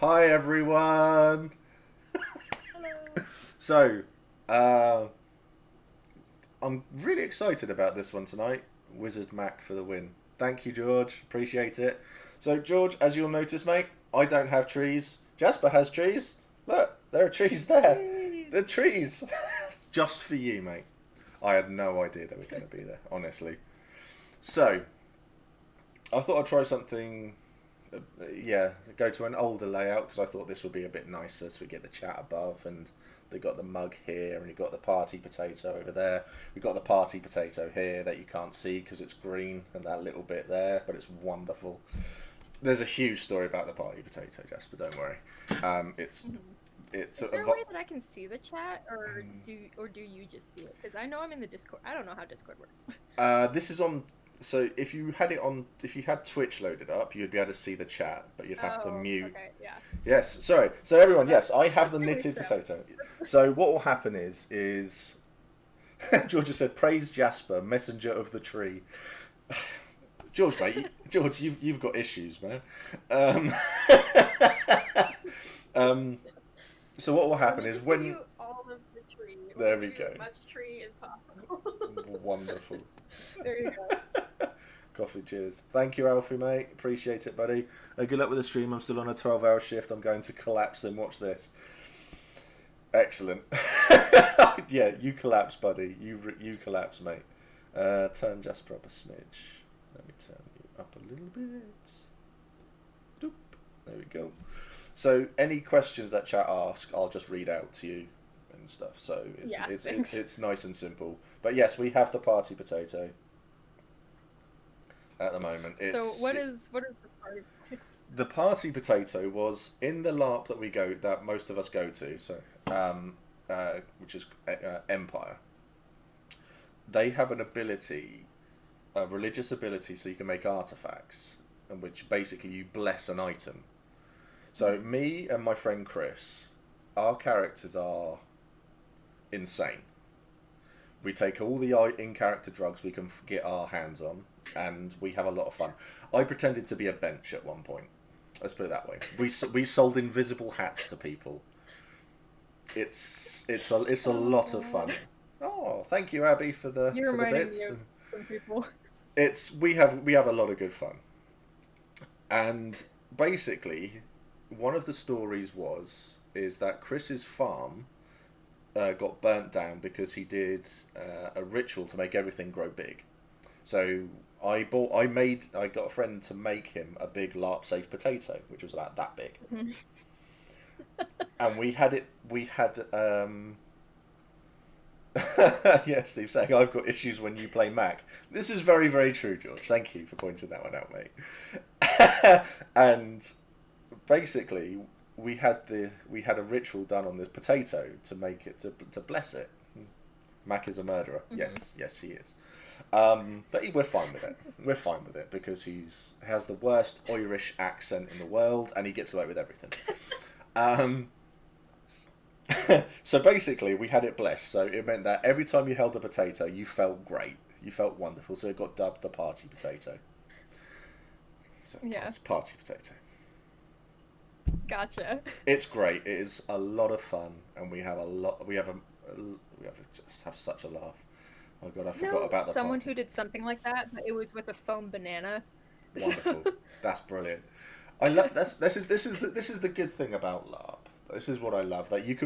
Hi everyone. Hello. So, uh, I'm really excited about this one tonight. Wizard Mac for the win. Thank you, George. Appreciate it. So, George, as you'll notice, mate, I don't have trees. Jasper has trees. Look, there are trees there. Yay. They're trees. Just for you, mate. I had no idea they were going to be there, honestly. So, I thought I'd try something. Yeah, go to an older layout because I thought this would be a bit nicer. So we get the chat above, and they got the mug here, and you got the party potato over there. We got the party potato here that you can't see because it's green, and that little bit there, but it's wonderful. There's a huge story about the party potato, Jasper. Don't worry. It's Mhm. it's Is there a way that I can see the chat, or do you just see it? Because I know I'm in the Discord. I don't know how Discord works. this is on. So if you had it on, if you had Twitch loaded up, you'd be able to see the chat, but you'd have to Oh, mute. okay, yeah. Yes, sorry. So everyone, yes, That's I have that's the really knitted sad. potato. So what will happen is Georgia said, "Praise Jasper, messenger of the tree." George, mate, George, you've got issues, man. Um, um, so what will Let happen me is just give when you all of the tree. Let me there give we you go, as much tree as possible. wonderful. There you go. Coffee, cheers. Thank you, Alfie, mate. Appreciate it, buddy. Good luck with the stream. I'm still on a 12-hour shift. I'm going to collapse. Then watch this. Excellent. Yeah, you collapse, buddy. You collapse, mate. Turn Jasper up a smidge. Let me turn you up a little bit. Doop. There we go. So, any questions that chat ask, I'll just read out to you and stuff. So Yeah, thanks. it's nice and simple. But yes, we have the party potato at the moment. So what is the part? The party potato was in the LARP that we go that most of us go to. So, which is Empire. They have an ability, a religious ability, so you can make artifacts, in which basically you bless an item. So Mhm. me and my friend Chris, our characters are insane. We take all the in-character drugs we can get our hands on, and we have a lot of fun. I pretended to be a bench at one point. Let's put it that way. We sold invisible hats to people. It's a Oh lot of God. fun. Oh, thank you, Abby, You're for the reminding me bits. of some people. It's we have a lot of good fun, and basically, one of the stories is that Chris's farm got burnt down because he did a ritual to make everything grow big. So I got a friend to make him a big LARP safe potato, which was about that big, Mhm. and we had yeah, Steve saying I've got issues when you play Mac. This is very, very true, George. Thank you for pointing that one out, mate. And basically, we had a ritual done on this potato to make it to bless it. Mac is a murderer. Mhm. Yes, yes, he is. But we're fine with it. We're fine with it because has the worst Irish accent in the world, and he gets away with everything. Um, so basically, we had it blessed. So it meant that every time you held a potato, you felt great. You felt wonderful. So it got dubbed the party potato. So Yeah, party potato. gotcha. It's great. It is a lot of fun, and we have a lot. Just have such a laugh. Oh god, I I forgot know about the someone party. who did something like that, but it was with a foam banana. So, Wonderful. That's brilliant. I love this is the good thing about LARP. This is what I love. That you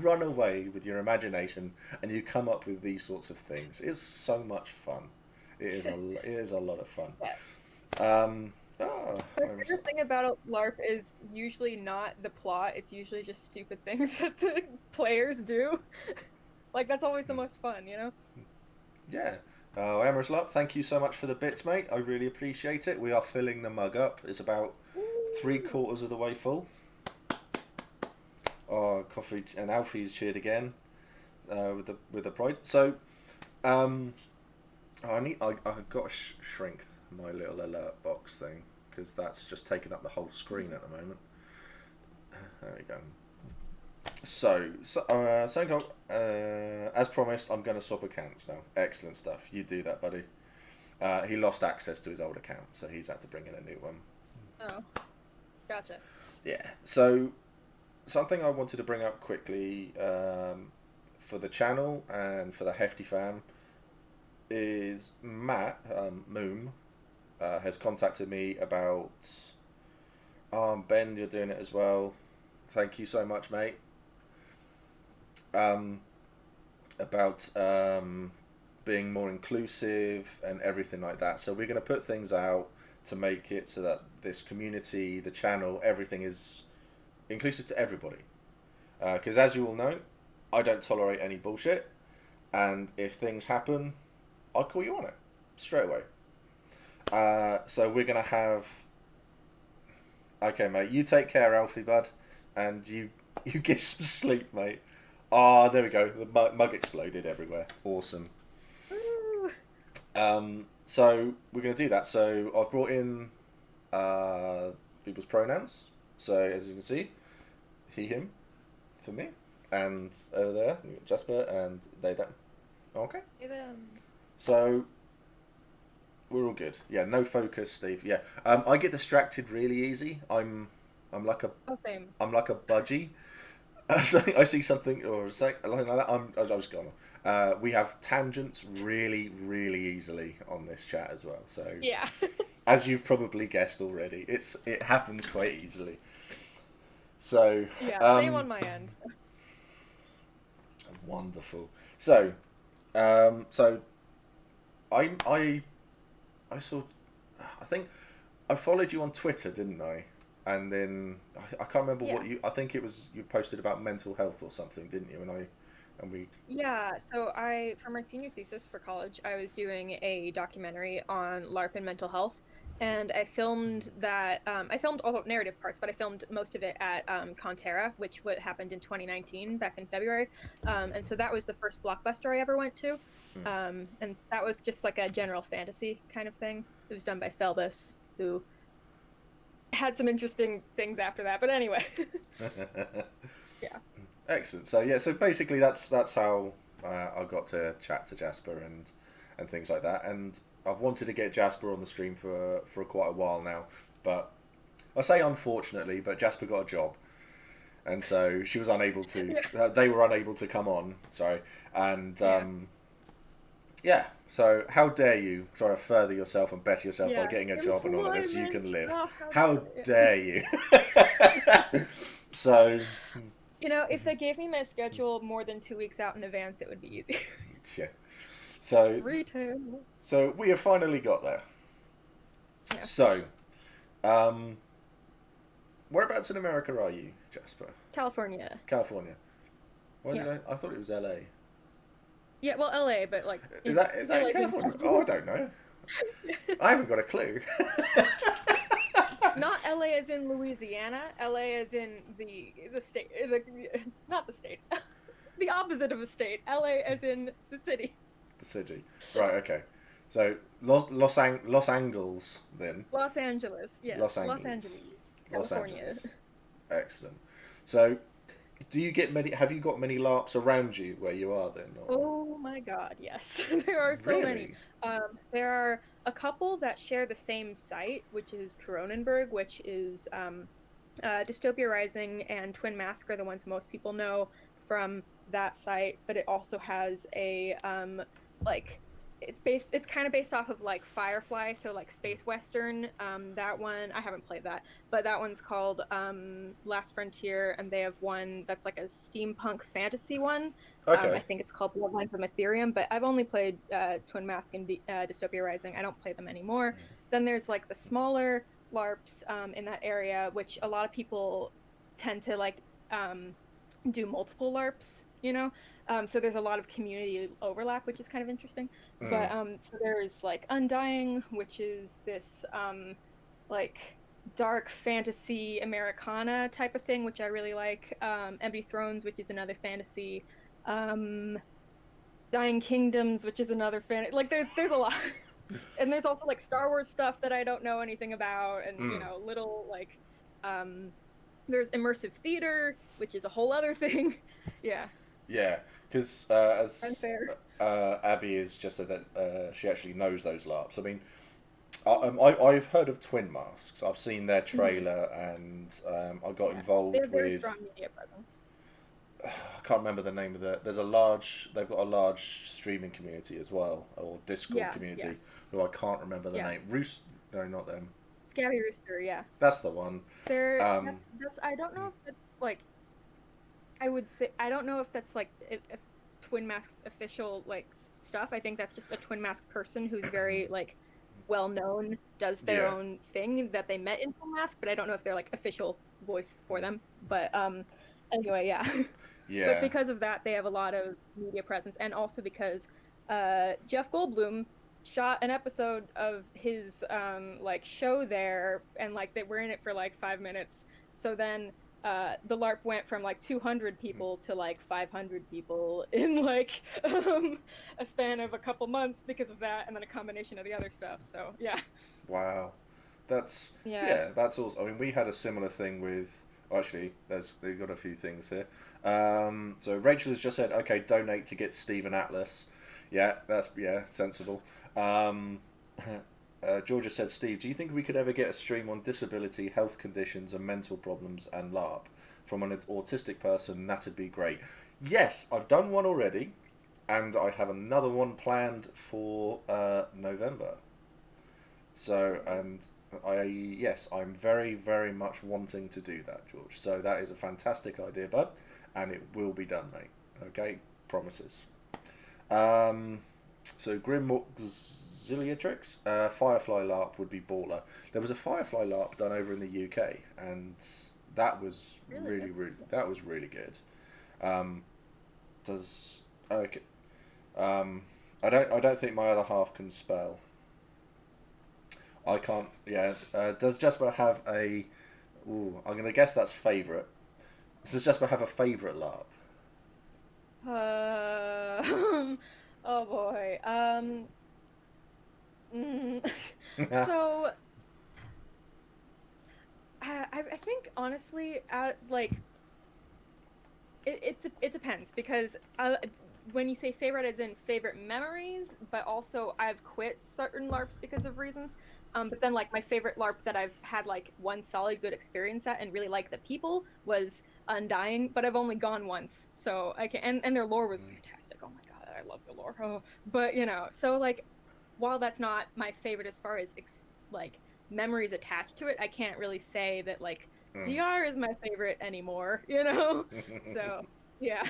run away with your imagination and you come up with these sorts of things. It's so much fun. It is a lot of fun. yeah. My Where was favorite that? thing about a LARP is usually not the plot, it's usually just stupid things that the players do. Like, that's always the most fun, you know? Yeah. Emmer's Luck, thank you so much for the bits, mate. I really appreciate it. We are filling the mug up. It's about three Woo! quarters of the way full. Oh, coffee and Alfie's cheered again with the pride. So, um, I got to shrink my little alert box thing because that's just taking up the whole screen at the moment. There we go. Sanko, as promised, I'm going to swap accounts now. Excellent stuff. You do that, buddy. He lost access to his old account, so he's had to bring in a new one. Oh, gotcha. Yeah. So something I wanted to bring up quickly for the channel and for the Hefty fam is Matt Moom has contacted me about. Ben, you're doing it as well. Thank you so much, mate. About being more inclusive and everything like that. So we're going to put things out to make it so that this community, the channel, everything is inclusive to everybody. Because as you all know, I don't tolerate any bullshit, and if things happen, I'll call you on it straight away. So we're going to have. Okay, mate, you take care, Alfie, bud, and you get some sleep, mate. Ah, there we go. The mug exploded everywhere. Awesome. So we're going to do that. So I've brought in people's pronouns. So as you can see, he, him, for me, and over there you got Jasper and they, them. Okay. Hey, them. So we're all good. Yeah, no focus, Steve. Yeah, I get distracted really easy. I'm like a Same. I'm like a budgie. So I see something or something like that. I was gone. We have tangents really, really easily on this chat as well. So Yeah. as you've probably guessed already, it happens quite easily. So Yeah, same on my end. Wonderful. So so I saw. I think I followed you on Twitter, didn't I? And then I can't remember Yeah. what you. I think it was you posted about mental health or something, didn't you? And we. Yeah, so for my senior thesis for college, I was doing a documentary on LARP and mental health, and I filmed that. I filmed all the narrative parts, but I filmed most of it at Conterra, which happened in 2019, back in February. And so that was the first blockbuster I ever went to, and that was just like a general fantasy kind of thing. It was done by Felbus, who had some interesting things after that, but anyway. Yeah. Excellent. So yeah, so basically that's how I got to chat to Jasper and things like that. And I've wanted to get Jasper on the stream for quite a while now, but I say unfortunately, but Jasper got a job, and so she was unable to. Yeah. They were unable to come on. Sorry, and Yeah. yeah. So how dare you try to further yourself and better yourself by Yeah. getting a job and all of this so you can live? Oh, How dare you? So. If they gave me my schedule more than 2 weeks out in advance, it would be easy. Yeah. So. Retail. So we have finally got there. Yeah. So, whereabouts in America are you, Jasper? California. California. Why Yeah. did I thought it was LA. Yeah, well, LA, but like. Is that LA in California? Oh, I don't know. I haven't got a clue. Not LA as in Louisiana. LA as in the state. Not the state. The opposite of a state. LA as in the city. The city. Right. Okay. So Los Angeles then. Los Angeles. Yes. Los Angeles. California. Los Angeles. Excellent. So, have you got many LARPs around you where you are then? Or? Oh my God, yes. There are so many. Really? There are a couple that share the same site, which is Cronenberg, which is Dystopia Rising and Twin Mask are the ones most people know from that site, but it also has a it's kind of based off of like Firefly, so like space western. That one I haven't played that, but that one's called Last Frontier, and they have one that's like a steampunk fantasy one. Okay. I think it's called Bloodline from Ethereum, but I've only played Twin Mask and Dystopia Rising. I don't play them anymore. Then there's like the smaller LARPs in that area, which a lot of people tend to like do multiple LARPs, so there's a lot of community overlap, which is kind of interesting. But so there's like Undying, which is this like dark fantasy Americana type of thing, which I really like. Empty Thrones, which is another fantasy. Dying Kingdoms, which is another like there's a lot. And there's also like Star Wars stuff that I don't know anything about, and little like there's immersive theater, which is a whole other thing. Yeah. Yeah, because as Abby has just said that she actually knows those LARPs. I mean, I've heard of Twin Masks. I've seen their Mhm. trailer, and I got Yeah, they involved have very strong with. media presence. I can't remember the name of the. There's a large. They've got a large streaming community as well, or Discord Yeah, yeah, community. Who I can't remember the yeah. name. Roos. No, not them. Scabby Rooster, yeah. That's the one. They're Um, that's I don't know if that's like I would say I don't know if that's like if Twin Mask's official like stuff. I think that's just a Twin Mask person who's very like well known, does their yeah. own thing that they met in Twin Mask, but I don't know if they're like official voice for them. But anyway, yeah. But Yeah. because of that, they have a lot of media presence, and also because Jeff Goldblum shot an episode of his like show there, and like they were in it for like 5 minutes. So then the LARP went from like 200 people to like 500 people in like a span of a couple months because of that, and then a combination of the other stuff. So yeah, Wow. That's yeah. yeah. That's also. I mean, we had a similar thing with. Actually, they've got a few things here. So Rachel has just said, okay, donate to get Stephen Atlas. Yeah, that's sensible. Um, Georgia said, Steve, do you think we could ever get a stream on disability, health conditions, and mental problems and LARP from an autistic person? That'd be great. Yes, I've done one already, and I have another one planned for November. So, and yes, I'm very, very much wanting to do that, George. So that is a fantastic idea, bud, and it will be done, mate. Okay, promises. Um, so Grim Auxiliatrix, Firefly LARP would be baller. There was a Firefly LARP done over in the UK, and that was Really, really, that's really, cool. that was really good. Um, does okay? Um, I don't think my other half can spell. I can't. Yeah. Does Jasper have a? Ooh, I'm gonna guess that's favourite. Does Jasper have a favourite LARP? Oh boy. Mm, so I think honestly, like it depends because when you say favorite as in favorite memories, but also I've quit certain LARPs because of reasons. But then like my favorite LARP that I've had like one solid good experience at and really like the people was Undying, but I've only gone once, so I can and their lore was fantastic. Oh my god, I love the lore. Oh, but so like while that's not my favorite as far as like memories attached to it, I can't really say that like Mm. DR is my favorite anymore, So, yeah.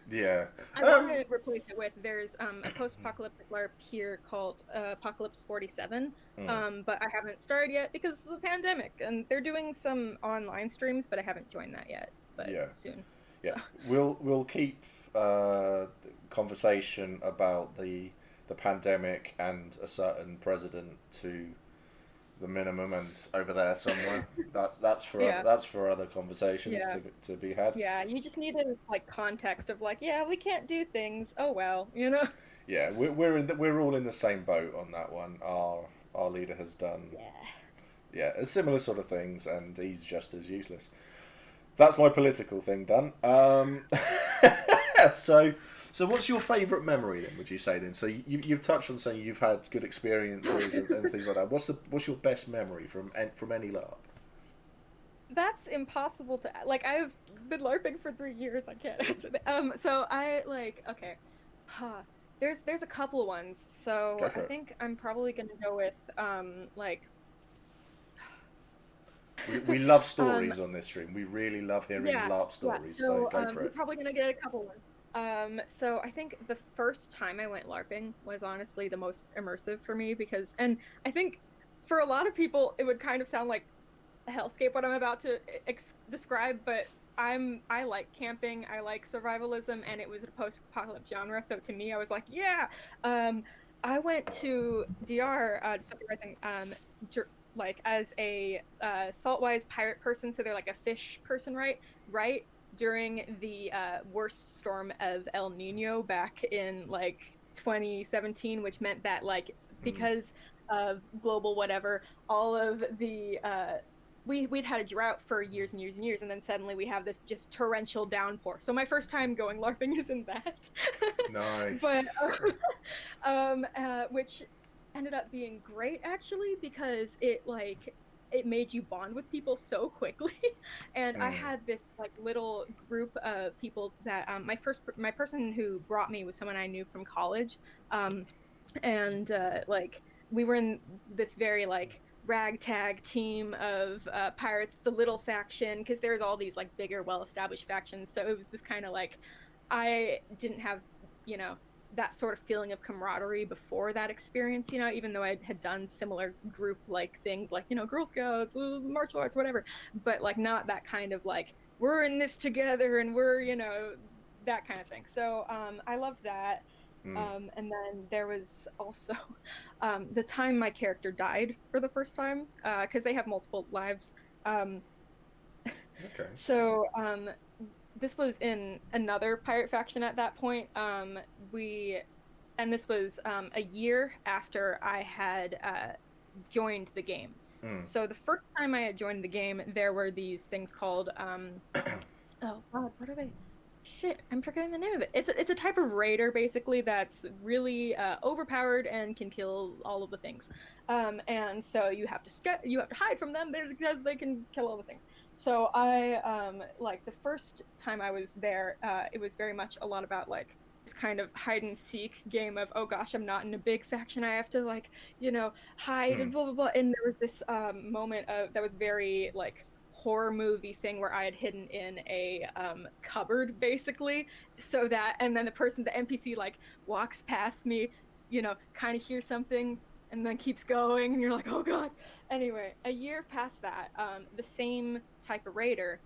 Yeah. I want to replace it with there's a post-apocalyptic LARP here called Apocalypse 47, Mm, but I haven't started yet because of the pandemic, and they're doing some online streams, but I haven't joined that yet, but yeah. soon. Yeah. So, We'll keep conversation about the pandemic and a certain president to the minimum and over there somewhere. yeah, That's for other conversations yeah, to be had. yeah. You just need a like context of like, yeah, we can't do things. Oh well. Yeah, we're all in the same boat on that one. Our leader has done Yeah. a similar sort of things, and he's just as useless. That's my political thing done. So so what's your favourite memory then? Would you say then? So you've touched on saying you've had good experiences and things like that. What's your best memory from any LARP? That's impossible to like. I've been LARPing for 3 years. I can't answer that. So I like okay. Huh. There's a couple of ones. So Go I for it. think I'm probably gonna go with like We love um stories on this stream. We really love hearing yeah, LARP yeah. stories. So So go for you're it. probably gonna get a couple ones. So I think the first time I went LARPing was honestly the most immersive for me because, and I think for a lot of people it would kind of sound like a hellscape what I'm about to describe, but I like camping, I like survivalism, and it was a post-apocalypse genre. So to me, I was like, yeah. Um, I went to DR, Dystopia Rising, like as a saltwise pirate person, so they're like a fish person, right? Right during the worst storm of El Nino back in like 2017, which meant that like Mm. because of global whatever, all of the we'd had a drought for years and years and years, and then suddenly we have this just torrential downpour. So my first time going LARPing is in that, but Nice. which ended up being great actually, because it made you bond with people so quickly. And I Mm. had this like little group of people that my person who brought me was someone I knew from college. um and like we were in this very like ragtag team of pirates, the little faction, because there's all these like bigger, well-established factions. So it was this kind of like, I didn't have, you know, that sort of feeling of camaraderie before that experience, even though I had done similar group like things like, Girl Scouts, martial arts, whatever, but like not that kind of like, we're in this together and we're, that kind of thing. So I loved that. Mm. And then there was also the time my character died for the first time, because they have multiple lives. Um, Okay. so this was in another pirate faction at that point. And this was a year after I had joined the game. Mm. So the first time I had joined the game, there were these things called oh God, what are they? Shit, I'm forgetting the name of it. It's a type of raider basically that's really overpowered and can kill all of the things. And so you have to hide from them because they can kill all the things. So I like the first time I was there, it was very much a lot about like this kind of hide and seek game of, oh gosh, I'm not in a big faction, I have to like, hide Mm. and blah blah blah. And there was this moment of that was very like horror movie thing where I had hidden in a cupboard basically, so that, and then the NPC like walks past me, kind of hears something and then keeps going, and you're like, oh God. Anyway, a year past that, the same type of raider,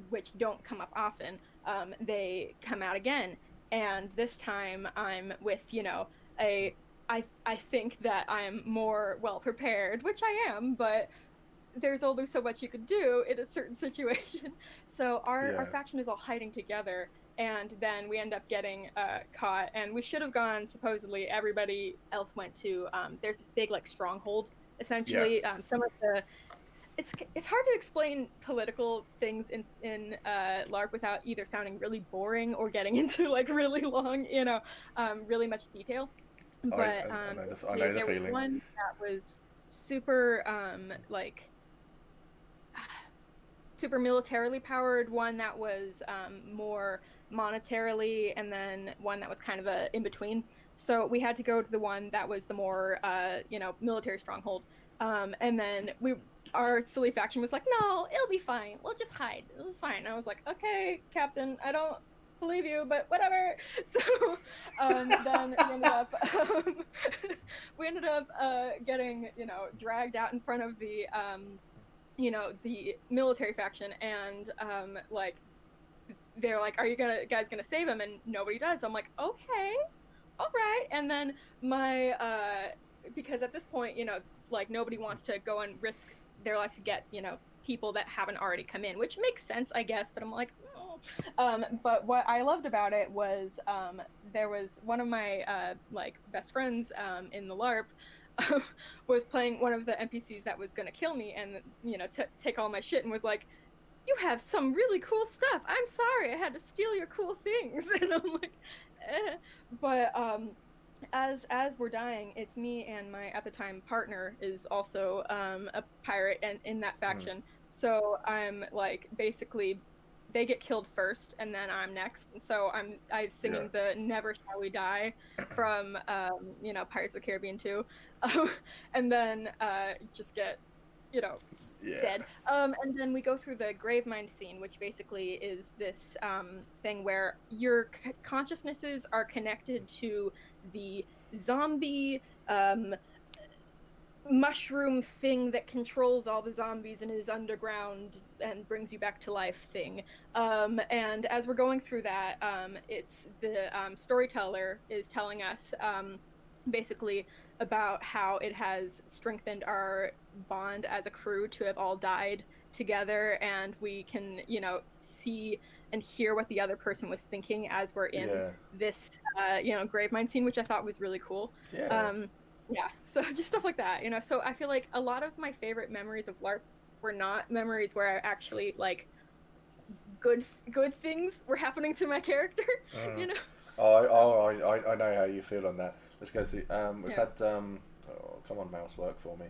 which don't come up often, they come out again, and this time I'm with, a I think that I'm more well prepared, which I am, but there's only so much you could do in a certain situation. So our Yeah. faction is all hiding together, and then we end up getting caught. And we should have gone. Supposedly, everybody else went to. There's this big like stronghold. Yeah. Essentially, some of the it's hard to explain political things in LARP without either sounding really boring or getting into like really long, really much detail. But I know the there was feeling. one that was super like super militarily powered, one that was more monetarily, and then one that was kind of a in between. So we had to go to the one that was the more military stronghold. And then our silly faction was like, no, it'll be fine, we'll just hide, it was fine. And I was like, okay, Captain, I don't believe you, but whatever. So then we ended up getting dragged out in front of the military faction, and like they're like, are you guys gonna save him? And nobody does. I'm like, okay, all right. And then my because at this point, like nobody wants to go and risk their life to get people that haven't already come in, which makes sense, I guess, but I'm like, oh. But what I loved about it was there was one of my like best friends in the LARP was playing one of the NPCs that was going to kill me, and take all my shit, and was like, you have some really cool stuff, I'm sorry I had to steal your cool things. And I'm like, eh. But as we're dying, it's me and my at the time partner is also a pirate and in that Mm. faction. So I'm like basically they get killed first and then I'm next. And so I'm Yeah. singing the Never Shall We Die from Pirates of the Caribbean 2. And then just get you know Yeah. dead. And then we go through the grave mind scene, which basically is this thing where your consciousnesses are connected to the zombie mushroom thing that controls all the zombies and is underground and brings you back to life thing. And as we're going through that, it's the storyteller is telling us basically about how it has strengthened our bond as a crew to have all died together, and we can see and hear what the other person was thinking as we're in Yeah. this grave mine scene, which I thought was really cool. Yeah. um yeah, so just stuff like that. So I feel like a lot of my favorite memories of LARP were not memories where I actually like good things were happening to my character. Uh, you know I know how you feel on that. Let's go through. We've yeah. had Oh, come on, mouse, work for me.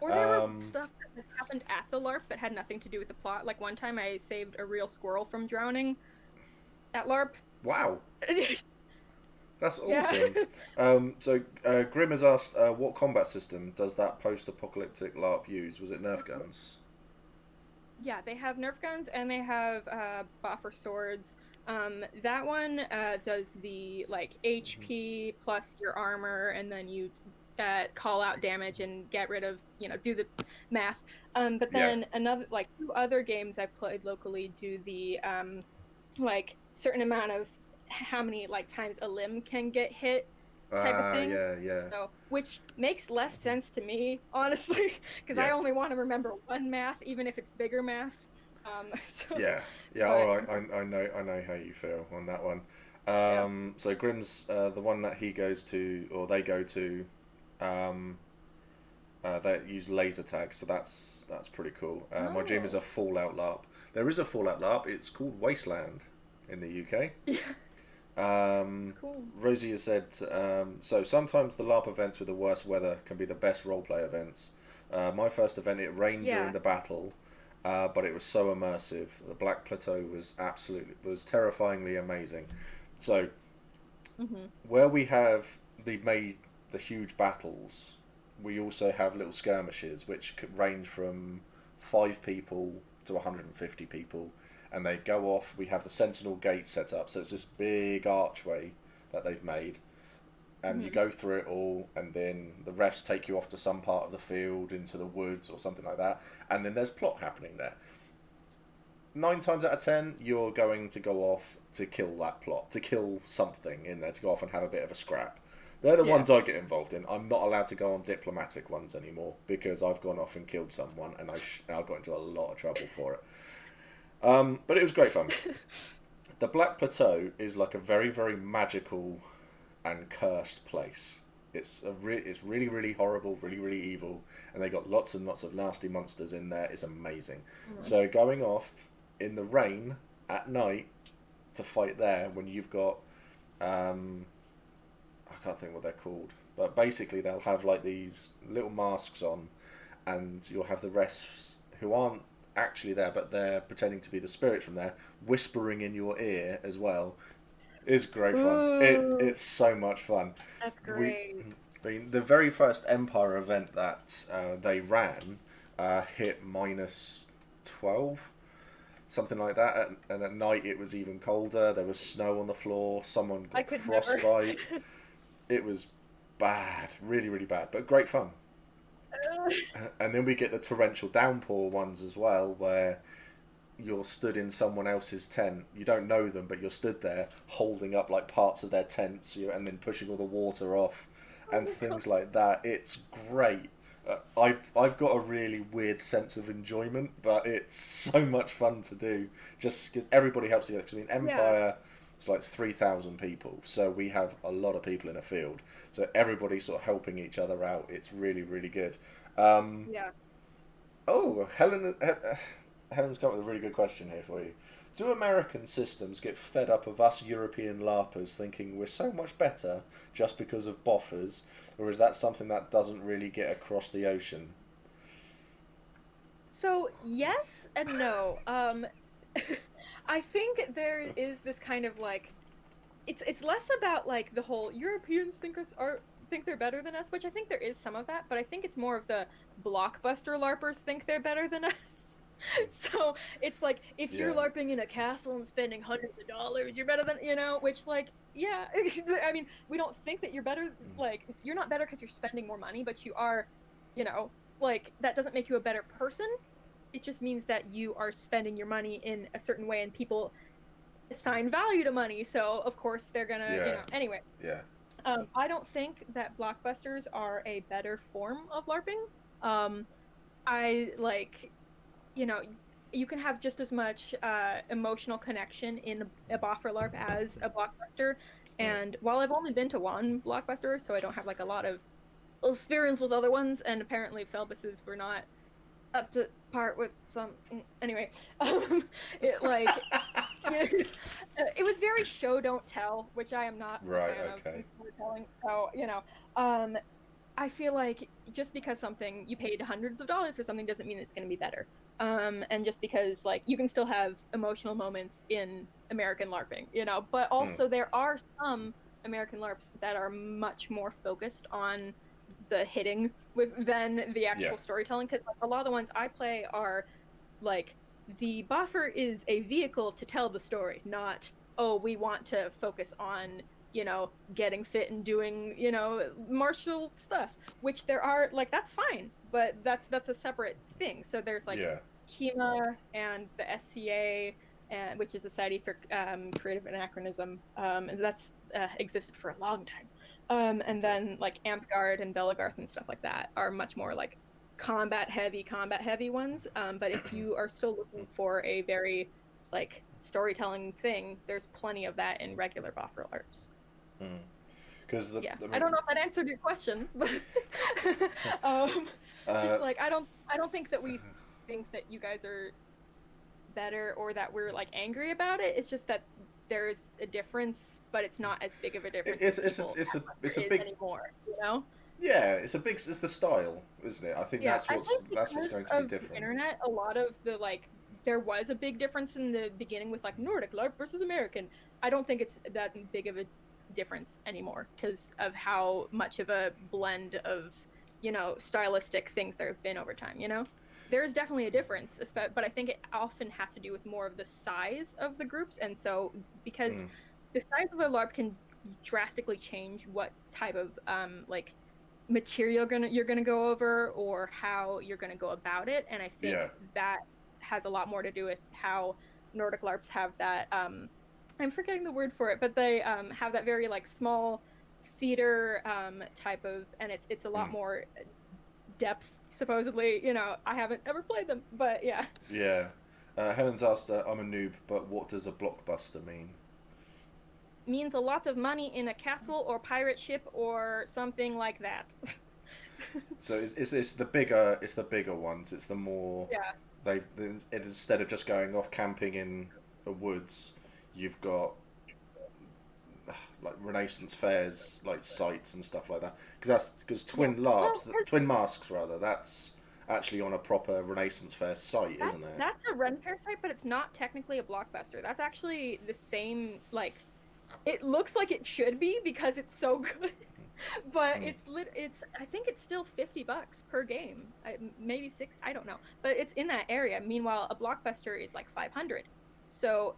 Or there were stuff that happened at the LARP that had nothing to do with the plot. Like one time I saved a real squirrel from drowning at LARP. Wow. That's Yeah. awesome. So Grim has asked, what combat system does that post-apocalyptic LARP use? Was it Nerf guns? Yeah, they have Nerf guns and they have boffer swords. That one does the like HP plus your armor, and then you call out damage and get rid of, do the math. But Yeah. then another like two other games I've played locally do the like certain amount of how many like times a limb can get hit type of thing. Yeah, yeah. So, which makes less sense to me, honestly, because I Yeah. only want to remember one math, even if it's bigger math. So, Yeah, yeah. but All right, I know how you feel on that one. yeah. So Grim's the one that he goes to, or they go to, um, they use laser tag, so that's pretty cool. My gym is Oh, a Fallout LARP. There is a Fallout LARP. It's called Wasteland in the UK. yeah, it's Um, cool. Rosie has said, so sometimes the LARP events with the worst weather can be the best roleplay events. My first event, it rained during Yeah. the battle, but it was so immersive. The Black Plateau was terrifyingly amazing. So Hmm. where we have made the huge battles, we also have little skirmishes which could range from 5 people to 150 people, and they go off. We have the Sentinel Gate set up, so it's this big archway that they've made, and you Hmm. go through it all, and then the refs take you off to some part of the field, into the woods or something like that, and then there's plot happening there. 9 times out of 10, you're going to go off to kill that plot, to kill something in there, to go off and have a bit of a scrap. They're the Yeah. ones I get involved in. I'm not allowed to go on diplomatic ones anymore because I've gone off and killed someone, and I got into a lot of trouble for it. But it was great fun. The Black Plateau is like a very, very magical and cursed place. It's really, really horrible, really, really evil, and they got lots and lots of nasty monsters in there. It's amazing. Mhm. So going off in the rain at night to fight there when you've got I can't think what they're called, but basically they'll have like these little masks on, and you'll have the refs who aren't actually there, but they're pretending to be the spirits from there, whispering in your ear as well. It's great fun. Ooh, It's so much fun. that's We, great. I mean, the very first Empire event that they ran hit -12, something like that. And at night it was even colder. There was snow on the floor. Someone I got could never. frostbite. It was bad, really, really bad, but great fun. And then we get the torrential downpour ones as well, where you're stood in someone else's tent. You don't know them, but you're stood there holding up like parts of their tents, and then pushing all the water off, Oh and my god. things like that. It's great. I've got a really weird sense of enjoyment, but it's so much fun to do. Just because everybody helps together. Because I mean, Yeah. Empire, it's like 3,000 people, so we have a lot of people in a field. So everybody's sort of helping each other out. It's really, really good. Um, Yeah. oh, Helen's come up with a really good question here for you. Do American systems get fed up of us European LARPers thinking we're so much better just because of boffers, or is that something that doesn't really get across the ocean? So yes and no. I think there is this kind of like it's less about like the whole Europeans think they're better than us, which I think there is some of that, but I think it's more of the blockbuster LARPers think they're better than us. So it's like if you're Yeah, LARPing in a castle and spending hundreds of dollars, you're better than, which like yeah, I mean, we don't think that you're better, like you're not better because you're spending more money, but you are, you know, like that doesn't make you a better person. It just means that you are spending your money in a certain way and people assign value to money, so of course they're gonna, yeah, anyway. yeah, I don't think that blockbusters are a better form of LARPing. I like, you know, you can have just as much emotional connection in a boffer LARP as a blockbuster. mm, And while I've only been to one blockbuster, so I don't have like a lot of experience with other ones, and apparently Phelbus's were not up to par with some. Anyway, it like it was very show don't tell, which I am not a right, fan of okay, in storytelling. So um, I feel like just because something you paid hundreds of dollars for something doesn't mean it's going to be better. And just because like you can still have emotional moments in American LARPing, you know, but Mm. also there are some American LARPs that are much more focused on the hitting with than the Yeah. actual storytelling. Because like, a lot of the ones I play are like the buffer is a vehicle to tell the story, not oh we want to focus on getting fit and doing martial stuff, which there are like that's fine, but that's a separate thing. So there's like Yeah. HEMA and the SCA, and which is the Society for Creative Anachronism, and that's existed for a long time. And Okay. then like Amtgard and Belagarth and stuff like that are much more like combat heavy ones. But if you are still looking for a very like storytelling thing, there's plenty of that in regular buffer LARPs. Because Yeah, I I mean, don't know if that answered your question, but uh, just like I don't think that we think that you guys are better or that we're like angry about it. It's just that there's a difference, but it's not as big of a difference as people act like it's a there is big, anymore, you know? yeah, it's the style, isn't it? I think Yeah, I think that's what's because going to be of the different. internet, a lot of the like there was a big difference in the beginning with like Nordic LARP versus American. I don't think it's that big of a difference anymore because of how much of a blend of, stylistic things there have been over time, you know? There's definitely a difference, but I think it often has to do with more of the size of the groups. And so because Mm. the size of a LARP can drastically change what type of like material you're gonna go over or how you're gonna go about it. And I Yeah. think that has a lot more to do with how Nordic LARPs have that I'm forgetting the word for it, but they have that very like small theater type of, and it's a lot Mm. more depth supposedly. I haven't ever played them, but yeah. Yeah. Helen's asked, I'm a noob, but what does a blockbuster mean? Means a lot of money in a castle or pirate ship or something like that. So it's the bigger ones. It's the more Yeah. instead of just going off camping in the woods, you've got like Renaissance fairs, like sites and stuff like that. Because Yeah. Twin Well, LARPs, Twin Masks rather, that's actually on a proper Renaissance fair site, isn't that's it? that's a Ren Fair site, but it's not technically a blockbuster. That's actually the same. Like, it looks like it should be because it's so good, but Mm. it's. I think it's still $50 per game, maybe six. I don't know, but it's in that area. Meanwhile, a blockbuster is like 500. So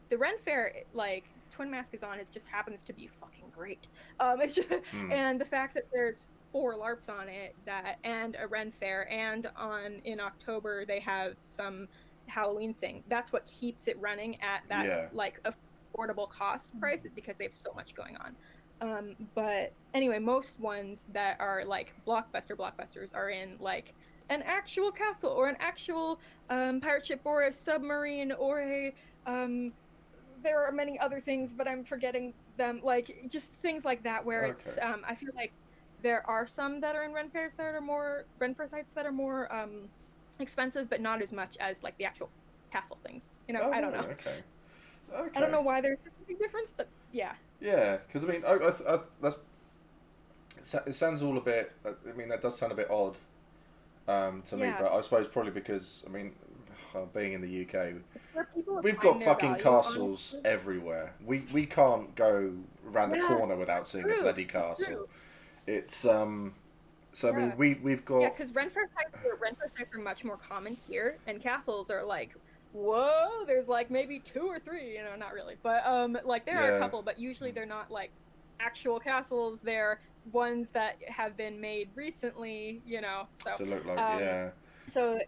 the Ren Fair, like Twin Mask is on, it just happens to be fucking great. It's just, Mm. and the fact that there's 4 LARPs on it, that and a Ren Fair, and on in October they have some Halloween thing. That's what keeps it running at that Yeah. like affordable cost price, is because they have so much going on. But anyway, most ones that are like blockbusters are in like an actual castle or an actual pirate ship or a submarine or a there are many other things, but I'm forgetting them. Like just things like that, where it's. Okay. I feel like there are some that are in Ren Fair sites that are more expensive, but not as much as like the actual castle things. Oh I don't know. right. Okay. I don't Okay. know why there's such a big difference, but yeah, Yeah. Because I mean, that's it sounds all a bit. I mean, that does sound a bit odd to me, yeah. but I suppose probably because I mean, being in the UK, Where people we've find got their fucking value, castles honestly. everywhere. We can't go around the Yeah, corner without seeing a true, bloody castle. true. It's So I mean, Yeah. we've Yeah, got because Ren Fair sites are much more common here, and castles are like, whoa, there's like maybe two or three, not really, but like there are a yeah couple, but usually they're not like actual castles. They're ones that have been made recently, so to look like um, yeah so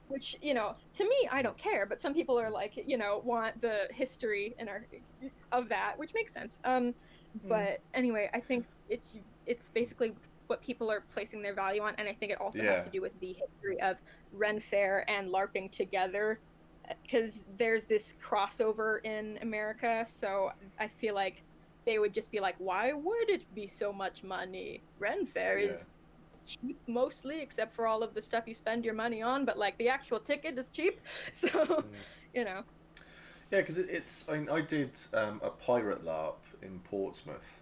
which to me I don't care, but some people are like want the history of that, which makes sense. But anyway, I think it's basically what people are placing their value on, and I think it also has yeah to do with the history of Ren Fair and LARPing together, because there's this crossover in America. So I feel like they would just be like, why would it be so much money? Ren Fair yeah. is cheap mostly, except for all of the stuff you spend your money on, but like the actual ticket is cheap. So you know Yeah, because it's. I mean, I did a pirate LARP in Portsmouth,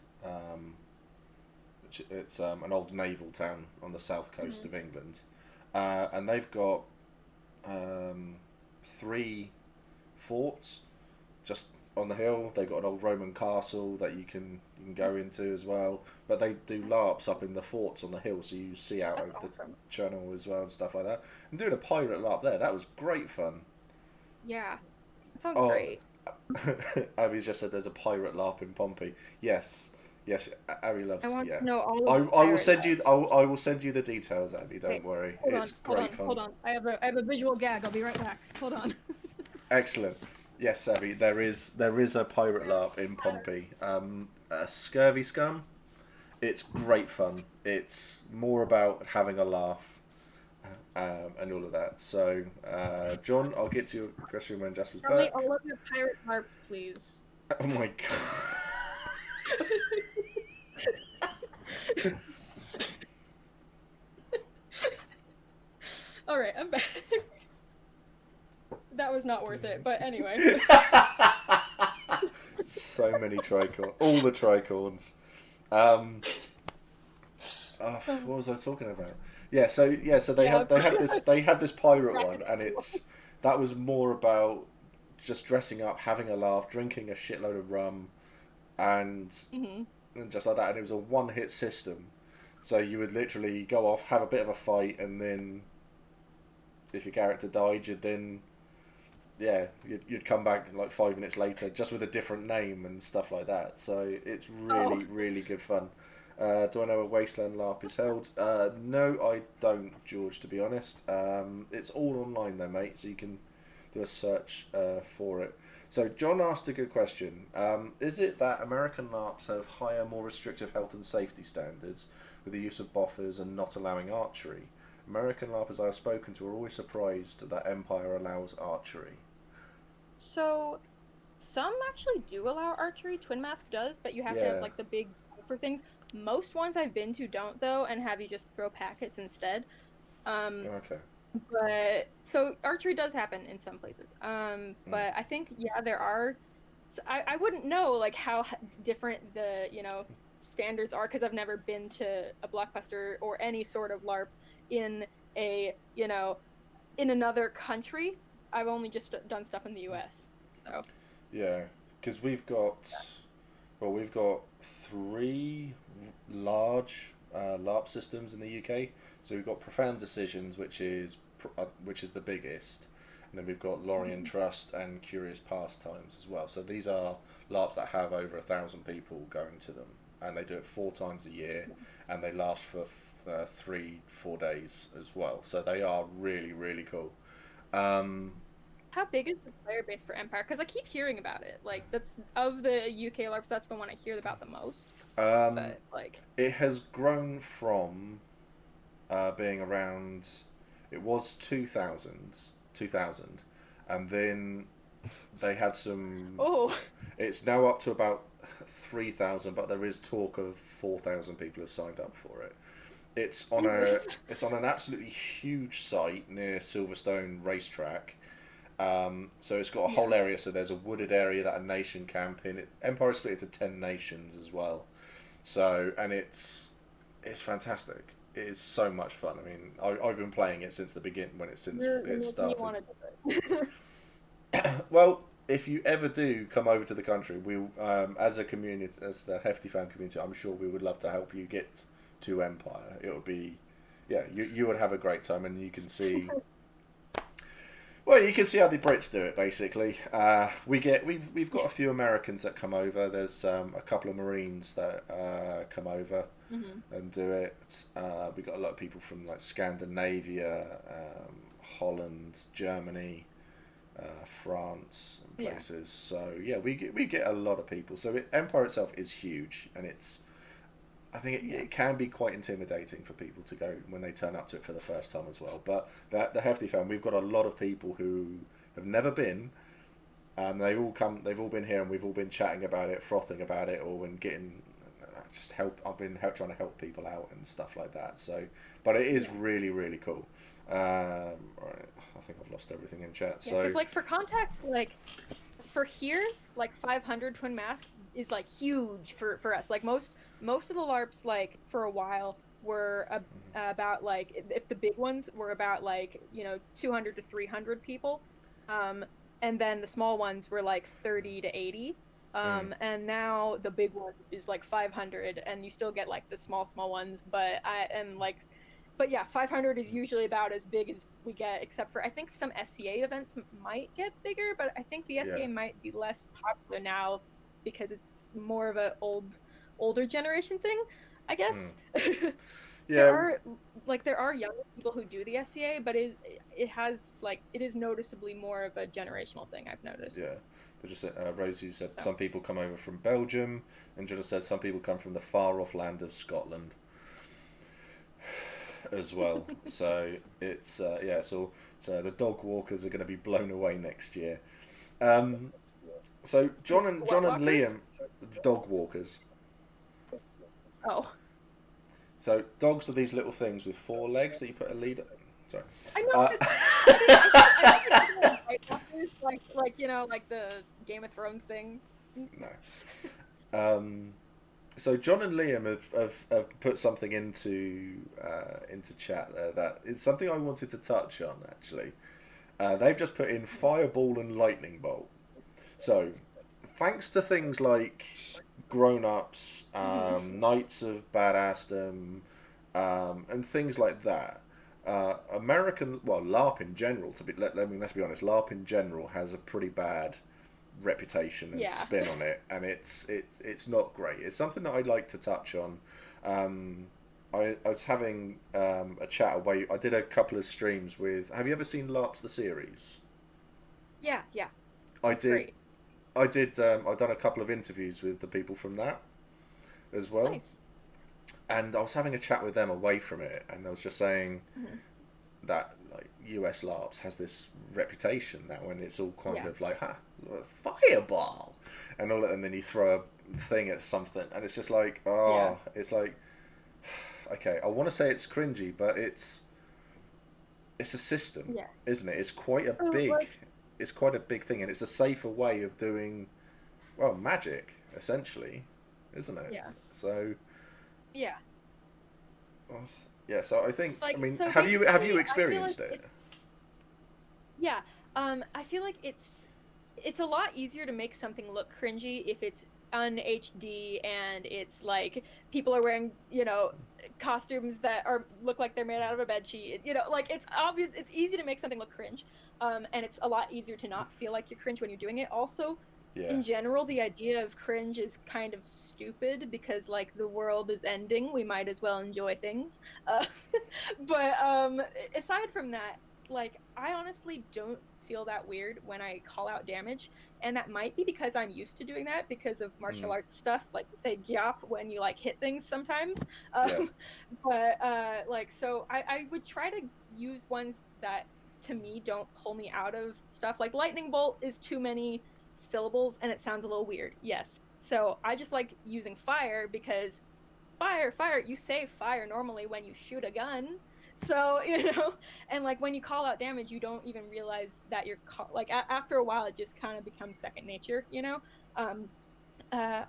which It's an old naval town on the south coast of England, and they've got 3 forts just on the hill. They've got an old Roman castle that you can go into as well. But they do LARPs up in the forts on the hill, so you see out over the channel as well and stuff like that. And doing a pirate LARP there, that was great fun. Yeah, that sounds great. Abby's just said there's a pirate LARP in Pompey. Yes, Abby loves. I want to know all. I will send you. I will send you the details, Abby. Don't worry. It's great fun. Hold on. I have a visual gag. I'll be right back. Hold on. Excellent. Yes, Abby. There is a pirate LARP in Pompey. Scurvy Scum. It's great fun. It's more about having a laugh. And all of that. So, John, I'll get to your question when Jasper's back. Tell me all of your pirate LARPs, please. Oh my god. Alright, I'm back. That was not worth it, but anyway. So many tricorns. All the tricorns. What was I talking about? So they have this pirate one, and that was more about just dressing up, having a laugh, drinking a shitload of rum, and just like that. And it was a one-hit system, so you would literally go off, have a bit of a fight, and then if your character died, you'd come back like 5 minutes later, just with a different name and stuff like that. So it's really good fun. Do I know a Wasteland LARP is held? No, I don't, George, to be honest. It's all online though, mate, so you can do a search for it. So John asked a good question. Is it that American LARPs have higher, more restrictive health and safety standards with the use of buffers and not allowing archery? American LARPers I have spoken to are always surprised that Empire allows archery. So, some actually do allow archery. Twin Mask does, but you have to have like the big for things. Most ones I've been to don't, though, and have you just throw packets instead. Okay. But so archery does happen in some places. But I think there are. So I wouldn't know like how different the standards are because I've never been to a blockbuster or any sort of LARP in a in another country. I've only just done stuff in the U.S. So. Yeah, because we've got 3 large LARP systems in the UK. So we've got Profound Decisions, which is the biggest, and then we've got Lorien Trust and Curious Pastimes as well. So these are LARPs that have over 1,000 people going to them, and they do it 4 times a year, and they last for 3-4 days as well. So they are really cool. How big is the player base for Empire? Because I keep hearing about it. Like, that's of the UK LARPs, that's the one I hear about the most. But like, it has grown from being around. It was 2000, and then they had some. Oh. It's now up to about 3,000, but there is talk of 4,000 people have signed up for it. It's on an absolutely huge site near Silverstone Racetrack. So it's got a whole area. So there's a wooded area that a nation camp in. Empire is split into 10 nations as well. So it's fantastic. It is so much fun. I mean, I've been playing it since the beginning when it started. Well, if you ever do come over to the country, we as a community, as the Hefty fan community, I'm sure we would love to help you get to Empire. It would be, you would have a great time, and you can see. Well, you can see how the Brits do it. Basically, we've got a few Americans that come over. There's a couple of Marines that come over and do it. We got a lot of people from like Scandinavia, Holland, Germany, France, and places. So we get a lot of people. So Empire itself is huge, and I think it can be quite intimidating for people to go when they turn up to it for the first time as well. But the Hefty fan, we've got a lot of people who have never been. They've all been here, and we've all been chatting about it, frothing about it, or and getting just help. I've been trying to help people out and stuff like that. So, but it is really cool. Right, I think I've lost everything in chat. Yeah, because like for context, like for here, like 500 Twin Mask is like huge for us. Like most most of the LARPs, like for a while, were about like if the big ones were about like 200 to 300 people, um, and then the small ones were like 30 to 80. Mm. And now the big one is like 500, and you still get like the small ones, but I am like, but yeah, 500 is usually about as big as we get, except for I think some SCA events might get bigger, but I think the Yeah. SCA might be less popular now because it's more of a older generation thing, I Mm. guess. there Yeah. are there are younger people who do the SCA, but it is noticeably more of a generational thing, I've noticed. Yeah. They just said, Rosie said So some people come over from Belgium, and Jenna said some people come from the far off land of Scotland as well. So it's yeah. So the dog walkers are going to be blown away next year. Um, so What John and walkers? Liam, dog walkers. Oh, So dogs are these little things with four legs that you put a lead. Sorry. I know. Uh, I think you're thinking of White Walkers, like the Game of Thrones thing. no. So John and Liam have put something into chat there that is something I wanted to touch on actually. They've just put in fireball and lightning bolt. So thanks to things like grown ups, Mhm. Knights of Badassdom, and things like that. American, well, LARP in general. Let's be honest. LARP in general has a pretty bad reputation and Yeah. spin on it, and it's not great. It's something that I'd like to touch on. Um, I was having a chat away. I did a couple of streams with. Have you ever seen LARPs the series? Yeah, yeah. I It's did. great. I did. I've done a couple of interviews with the people from that as well, Nice. and I was having a chat with them away from it, and I was just saying Mhm. that like US LARPs has this reputation that when it's all kind Yeah. of like, ha, fireball, and all, and then you throw a thing at something, and it's just like, Yeah. oh, it's like, okay, I want to say it's cringy, but it's a system, Yeah. isn't it? Like, It's quite a big thing, and it's a safer way of doing, well, magic essentially, isn't it? yeah. So, Yeah. yeah. So I think, I Like, mean, so have you basically, I feel like experienced it? yeah. I feel like it's a lot easier to make something look cringy if it's un HD and it's like people are wearing, costumes that are look like they're made out of a bed sheet. Like it's obvious, it's easy to make something look cringe. And it's a lot easier to not feel like you're cringe when you're doing it. Also, Yeah. in general, the idea of cringe is kind of stupid because like the world is ending, we might as well enjoy things. Uh, but aside from that, like I honestly don't feel that weird when I call out damage, and that might be because I'm used to doing that because of martial Mm, arts stuff, like you say gyap when you like hit things sometimes. yeah. Um, but like so I would try to use ones that to me don't pull me out of stuff. Like lightning bolt is too many syllables and it sounds a little weird. Yes. So I just like using fire because fire, you say fire normally when you shoot a gun. So, and like when you call out damage, you don't even realize that like after a while, it just kind of becomes second nature. Um,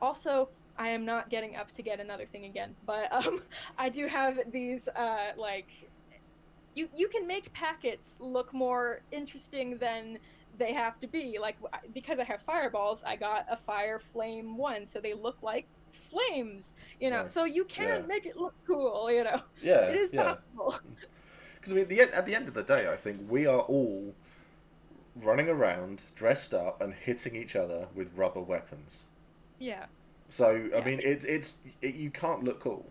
Also, I am not getting up to get another thing again, but I do have these like you can make packets look more interesting than they have to be. Like because I have fireballs, I got a fire flame one, so they look like flames. So Nice. you Yeah. can make it look cool. It Yeah. is Yeah. possible. Because I mean, at the end of the day, I think we are all running around dressed up and hitting each other with rubber weapons. Yeah, So I yeah, mean, you can't look cool.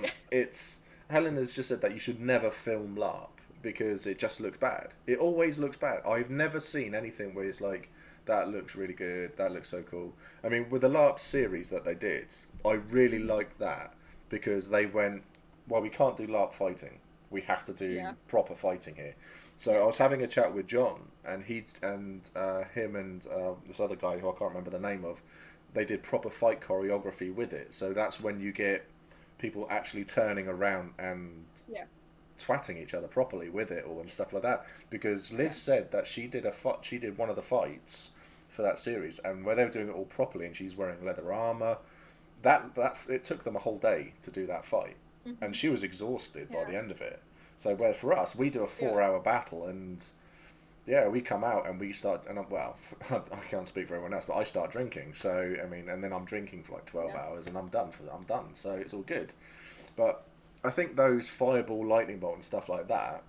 yeah, It's Helen has just said that you should never film LARP because it just looks bad. It always looks bad. I've never seen anything where it's like that looks really good. That looks so cool. I mean, with the LARP series that they did, I really Mhm. liked that because they went, well, we can't do LARP fighting. We have to do Yeah, proper fighting here. So yeah, I was having a chat with John, and him and this other guy who I can't remember the name of, they did proper fight choreography with it. So that's when you get people actually turning around and yeah, twatting each other properly with it all and stuff like that. Because Liz yeah, said that she did one of the fights for that series, and where they were doing it all properly, and she's wearing leather armor, that it took them a whole day to do that fight, Mm-hmm. and she was exhausted by Yeah. the end of it. So where for us, we do a 4 hour battle, and yeah, we come out and we start, and well, I can't speak for everyone else, but I start drinking. So I mean, and then I'm drinking for like 12 hours, and I'm done. I'm done. So it's all good. But I think those fireball, lightning bolt, and stuff like that,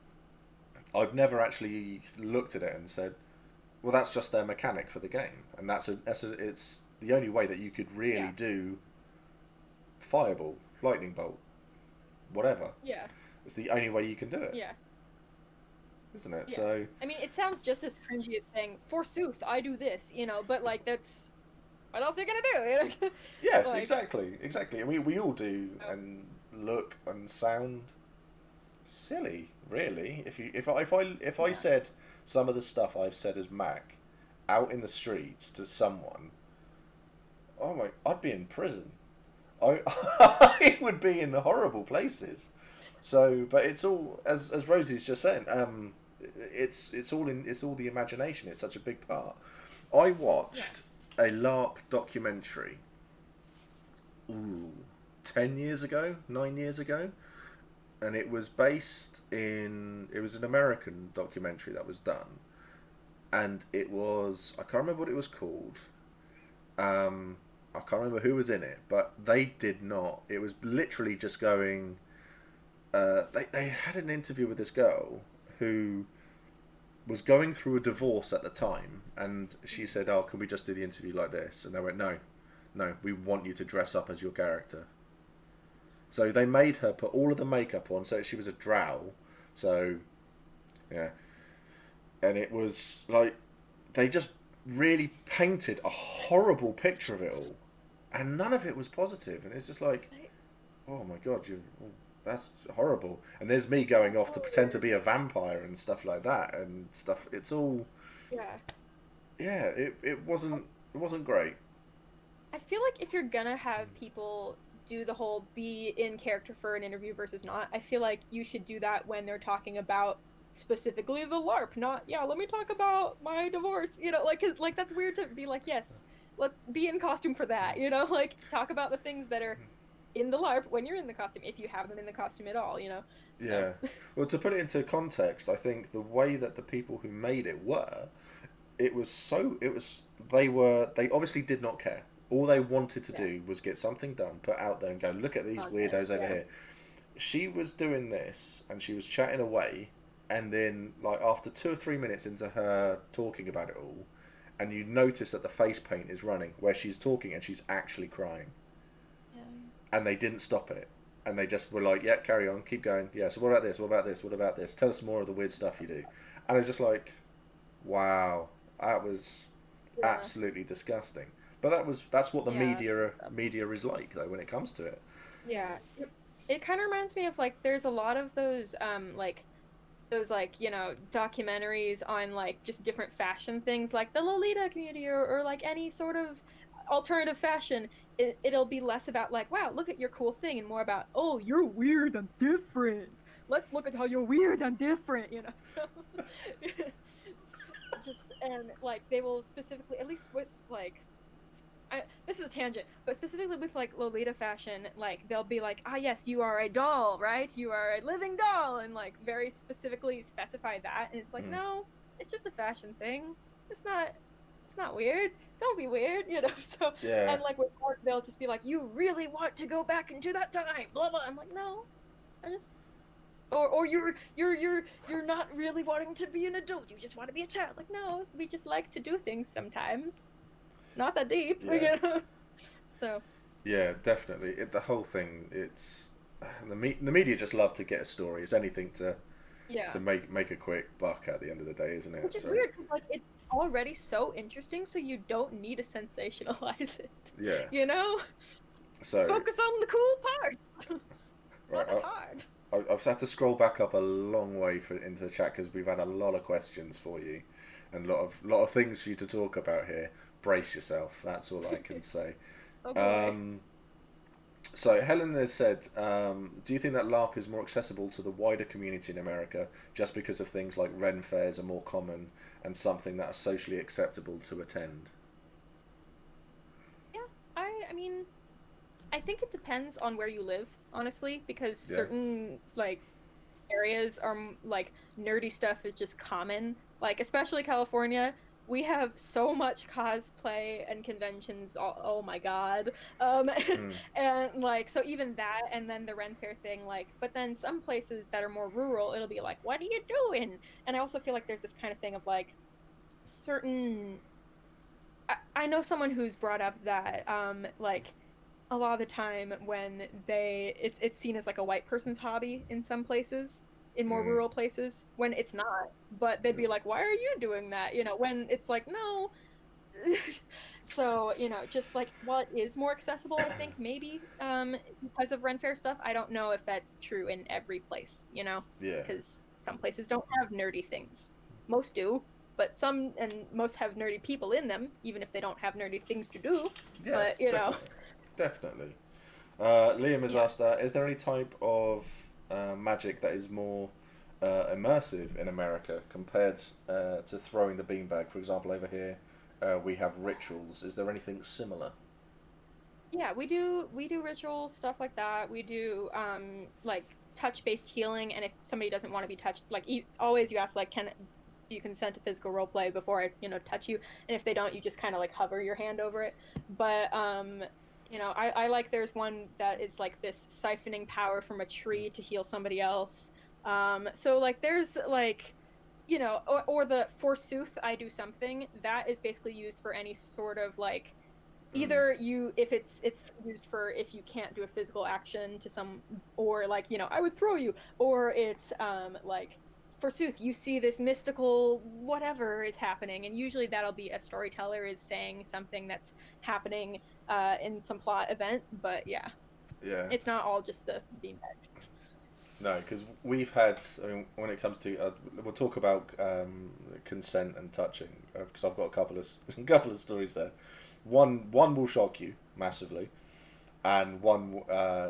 I've never actually looked at it and said, well, that's just their mechanic for the game, and it's the only way that you could really Yeah. do fireball, lightning bolt, whatever. Yeah. It's the only way you can do it, Yeah. isn't it? Yeah. So I mean, it sounds just as cringy as saying, "Forsooth, I do this," but like that's what else are you gonna do? yeah, Like, exactly. And we all do, oh, and look and sound silly, really. If I yeah. said some of the stuff I've said as Mac out in the streets to someone, oh my, I'd be in prison. I I would be in horrible places. So, but it's all as Rosie's just saying. It's all the imagination. It's such a big part. I Yeah. watched a LARP documentary. Ooh, 10 years ago, 9 years ago, and it was based in. It was an American documentary that was done, and it was. I can't remember what it was called. I can't remember who was in it, but they did not. It was literally just going. They had an interview with this girl who was going through a divorce at the time, and she said, "Oh, can we just do the interview like this?" And they went, "No, no, we want you to dress up as your character." So they made her put all of the makeup on, so she was a drow. So, yeah, and it was like they just really painted a horrible picture of it all, and none of it was positive. And it's just like, oh my god, that's horrible. And there's me going off to pretend to be a vampire and stuff like that and stuff. It's all, Yeah. yeah, it wasn't great. I feel like if you're gonna have people do the whole be in character for an interview versus not, I feel like you should do that when they're talking about specifically the LARP, not yeah, let me talk about my divorce, like 'cause, like that's weird to be like, yes, let be in costume for that, like talk about the things that are in the LARP when you're in the costume, if you have them in the costume at all. So Yeah. Well, to put it into context, I think the way that the people who made it were, they obviously did not care. All they wanted to yeah. do was get something done, put out there and go, look at these Content. weirdos over Yeah. here. She was doing this and she was chatting away, and then like after 2 or 3 minutes into her talking about it all, and you notice that the face paint is running where she's talking and she's actually crying. Yeah. And they didn't stop it. And they just were like, yeah, carry on, keep going. Yeah, so what about this? What about this? What about this? Tell us more of the weird stuff you do. And it's just like, wow, that was Yeah. absolutely disgusting. But that's what the Yeah. media is like though when it comes to it. Yeah. It kind of reminds me of like there's a lot of those like those like documentaries on like just different fashion things like the Lolita community or like any sort of alternative fashion. It'll be less about like, wow, look at your cool thing, and more about, oh, you're weird and different, let's look at how you're weird and different. So just and like they will specifically, at least with like this is a tangent, but specifically with like Lolita fashion, like they'll be like, ah, yes, you are a doll, right? You are a living doll, and like very specifically specify that. And it's like, Mm. no, it's just a fashion thing. It's not. It's not weird. Don't be weird. So, Yeah. and like with art, they'll just be like, you really want to go back into that time, blah blah. I'm like, no, I just. Or you're not really wanting to be an adult. You just want to be a child. Like, no, we just like to do things sometimes. Not that deep. Yeah. So Yeah, definitely. The whole thing, the media just love to get a story. It's anything yeah, to make a quick buck at the end of the day, isn't it? which is So weird because like it's already so interesting, so you don't need to sensationalize it. yeah. Just So focus on the cool parts. right, Not that hard. I've had to scroll back up a long way into the chat because we've had a lot of questions for you, and a lot of things for you to talk about here. Brace yourself. That's all I can say. Oh boy. Um, so Helen has said, do you think that LARP is more accessible to the wider community in America just because of things like Ren fairs are more common and something that is socially acceptable to attend? Yeah, I mean, I think it depends on where you live, honestly, because Yeah. certain like areas are like nerdy stuff is just common. Like especially California, we have so much cosplay and conventions. Oh my god. Mm. And like so even that, and then the Ren Fair thing. Like, but then some places that are more rural, it'll be like, "What are you doing?" And I also feel like there's this kind of thing of like certain. I know someone who's brought up that like a lot of the time when it's seen as like a white person's hobby in some places, in more Mm. rural places, when it's not, but they'd be like, why are you doing that, when it's like, no. So just like while it is more accessible, I think maybe because of Ren Fair stuff, I don't know if that's true in every place, Yeah. because some places don't have nerdy things. Most do, but some and most have nerdy people in them, even if they don't have nerdy things to do. Yeah, But definitely. Definitely. Liam has yeah. asked, is there any type of magic that is more immersive in America compared to throwing the beanbag? For example, over here we have rituals. Is there anything similar? Yeah, we do ritual stuff like that. We do like touch-based healing, and if somebody doesn't want to be touched, like always you ask like, can you consent to physical role play before I, touch you? And if they don't, you just kind of like hover your hand over it. But I like there's one that is like this siphoning power from a tree to heal somebody else. So like there's like or the forsooth I do something that is basically used for any sort of like Mm. either you if it's used for if you can't do a physical action to some, or like I would throw you, or it's like forsooth you see this mystical whatever is happening, and usually that'll be a storyteller is saying something that's happening in some plot event, but yeah, Yeah. it's not all just the beanbag. No, because we've had. I mean, when it comes to, we'll talk about consent and touching because I've got a couple of a couple of stories there. One will shock you massively, and one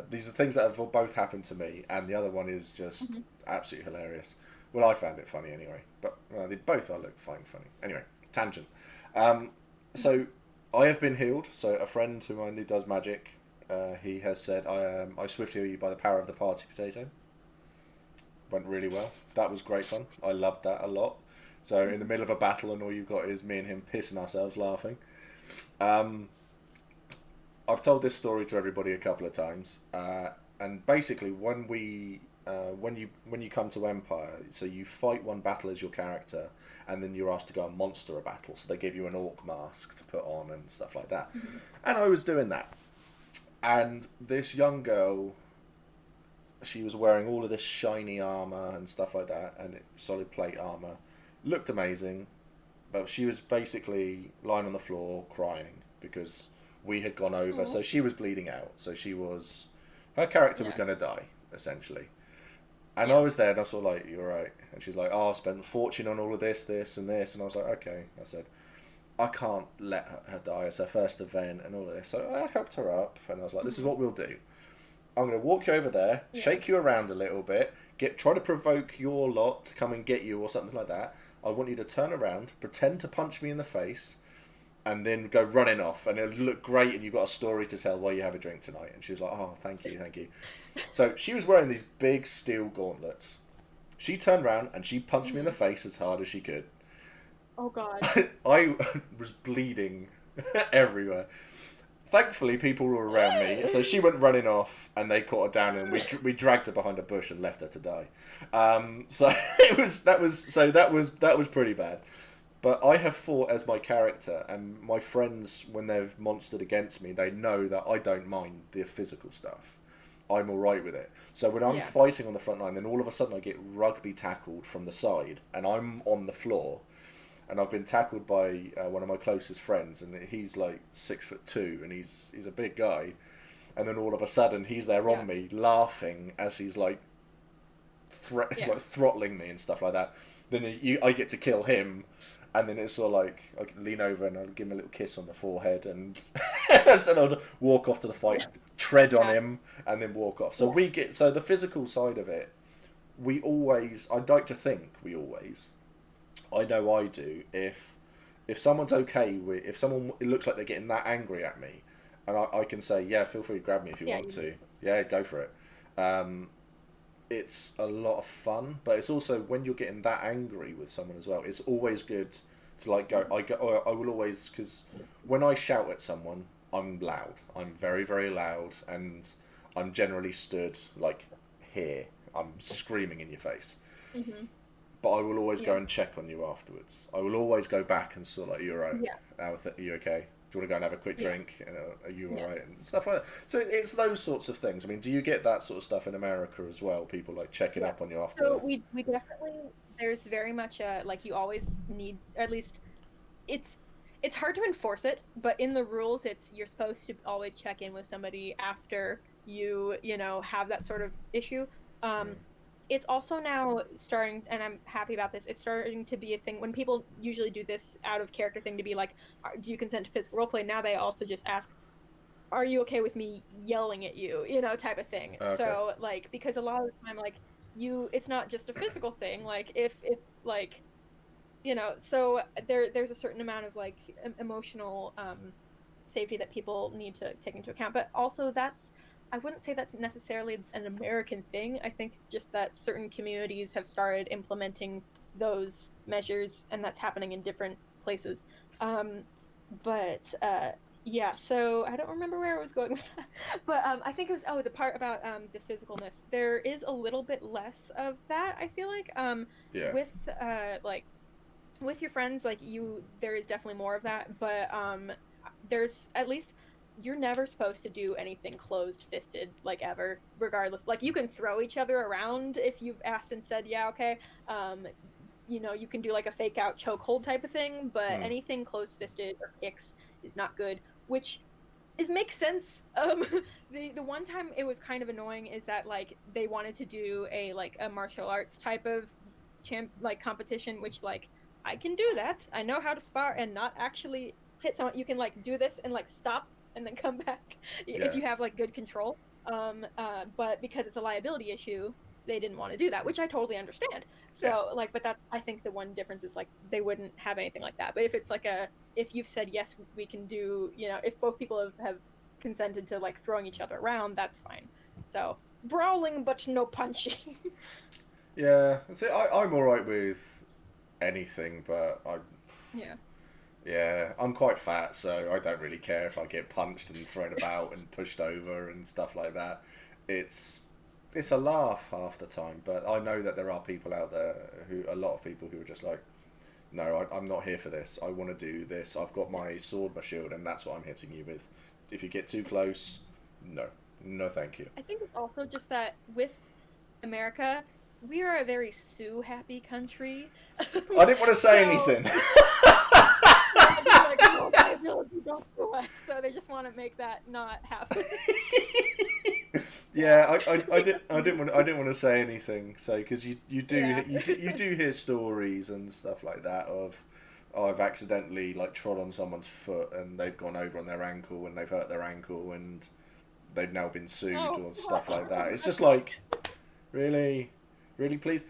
these are things that have both happened to me, and the other one is just Mm-hmm. absolutely hilarious. Well, I found it funny anyway, but they both are look fine funny. Anyway, tangent. Um, Mm-hmm. so I have been healed. So a friend who I knew does magic, he has said I swift heal you by the power of the party potato. Went really well. That was great fun. I loved that a lot. So in the Mm-hmm. middle of a battle, and all you've got is me and him pissing ourselves laughing. Um, I've told this story to everybody a couple of times, and basically when you come to Empire, so you fight one battle as your character, and then you're asked to go and monster a battle. So they give you an orc mask to put on and stuff like that. Mm-hmm. And I was doing that, and this young girl, she was wearing all of this shiny armor and stuff like that, and solid plate armor, looked amazing, but she was basically lying on the floor crying because we had gone over. Oh, So she was bleeding out. So her character was yeah, going to die essentially. And I yeah. was there, and I was sort of like, "You're right." And she's like, "Oh, I've spent a fortune on all of this, this, and this." And I was like, "Okay." I said, "I can't let her die. It's her first event, and all of this." So I helped her up, and I was like, "This is Mm-hmm. what we'll do. I'm going to walk you over there, Yeah. shake you around a little bit, try to provoke your lot to come and get you or something like that. I want you to turn around, pretend to punch me in the face, and then go running off, and it'll look great, and you've got a story to tell while you have a drink tonight." And she was like, "Oh, thank you, thank you." So she was wearing these big steel gauntlets. She turned around and she punched me in the Mm-hmm. face as hard as she could. Oh god. I was bleeding everywhere. Thankfully, people were around me, so she went running off, and they caught her down, and we dragged her behind a bush and left her to die. So that was pretty bad. But I have fought as my character, and my friends, when they've monstered against me, they know that I don't mind the physical stuff. I'm all right with it. So when I'm Yeah. fighting on the front line, then all of a sudden I get rugby tackled from the side, and I'm on the floor, and I've been tackled by one of my closest friends, and he's like 6'2", and he's a big guy, and then all of a sudden he's there Yeah. on me laughing as he's like Yeah. like throttling me and stuff like that. Then I get to kill him, and then it's sort of like I can lean over and I'll give him a little kiss on the forehead, and and I'll walk off to the fight, tread on Yeah. him, and then walk off. So Yeah. we get the physical side of it. We always, I'd like to think we always, I know I do. If someone's okay with, if someone, it looks like they're getting that angry at me, and I can say, yeah, feel free to grab me if you want to. Yeah, go for it. It's a lot of fun, but it's also when you're getting that angry with someone as well. It's always good to like go. I will always, because when I shout at someone, I'm loud. I'm very very loud, and I'm generally stood like here. I'm screaming in your face. Mm-hmm. But I will always go and check on you afterwards. I will always go back and sort of like, you're right. Yeah. Are you okay? Do you want to go and have a quick drink? Are you all right? And stuff like that. So it's those sorts of things. I mean, do you get that sort of stuff in America as well? People like checking up on you after. So we definitely, there's very much a, like, you always need, at least it's hard to enforce it, but in the rules you're supposed to always check in with somebody after you know, have that sort of issue. It's also now starting, and I'm happy about this, it's starting to be a thing when people usually do this out of character thing to be like, do you consent to physical roleplay? Now they also just ask, are you okay with me yelling at you, you know, type of thing. Okay. So like, because a lot of the time, like, it's not just a physical thing, like if like, you know, so there's a certain amount of like emotional safety that people need to take into account, but also I wouldn't say that's necessarily an American thing. I think just that certain communities have started implementing those measures, and that's happening in different places. But yeah, so I don't remember where I was going with that. But I think it was, the part about the physicalness. There is a little bit less of that, I feel like. With like with your friends, like, there is definitely more of that, but there's at least, you're never supposed to do anything closed-fisted, like, ever, regardless. Like, you can throw each other around if you've asked and said, yeah, okay. You know, you can do like a fake out chokehold type of thing, but anything closed-fisted or kicks is not good, which makes sense. The one time it was kind of annoying is that, like, they wanted to do a martial arts type of competition, which, like, I can do that. I know how to spar and not actually hit someone. You can like do this and like stop and then come back if you have like good control. But because it's a liability issue, they didn't want to do that, which I totally understand. So like, but that, I think the one difference is like they wouldn't have anything like that. But if it's like if you've said yes, we can do, you know, if both people have consented to like throwing each other around, that's fine. So brawling but no punching. Yeah, see, I'm all right with anything, but I'm quite fat, so I don't really care if I get punched and thrown about and pushed over and stuff like that. It's a laugh half the time, but I know that there are people out there a lot of people who are just like, no, I'm not here for this. I want to do this. I've got my sword, my shield, and that's what I'm hitting you with. If you get too close, no, thank you. I think it's also just that with America, we are a very sue-happy country. I didn't want to say anything. Like, no, don't sue us. So they just want to make that not happen. Yeah, I didn't want to say anything. So because you do hear stories and stuff like that of, I've accidentally like trod on someone's foot and they've gone over on their ankle and they've hurt their ankle and they've now been sued or stuff like that. It's just like, really, please.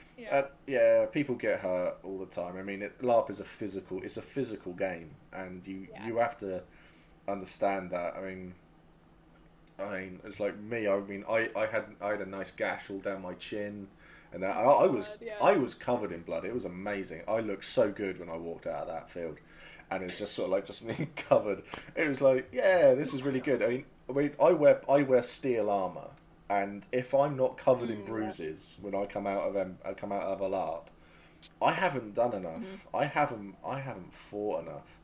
People get hurt all the time. I mean, LARP is a physical game, and you have to understand that. I mean, it's like me. I mean, I had a nice gash all down my chin, and I was covered in blood. It was amazing. I looked so good when I walked out of that field, and it's just sort of like just being covered. It was like, yeah, this is really good. I mean, I wear steel armor, and if I'm not covered in bruises when I come out of a LARP, I haven't done enough. I haven't fought enough,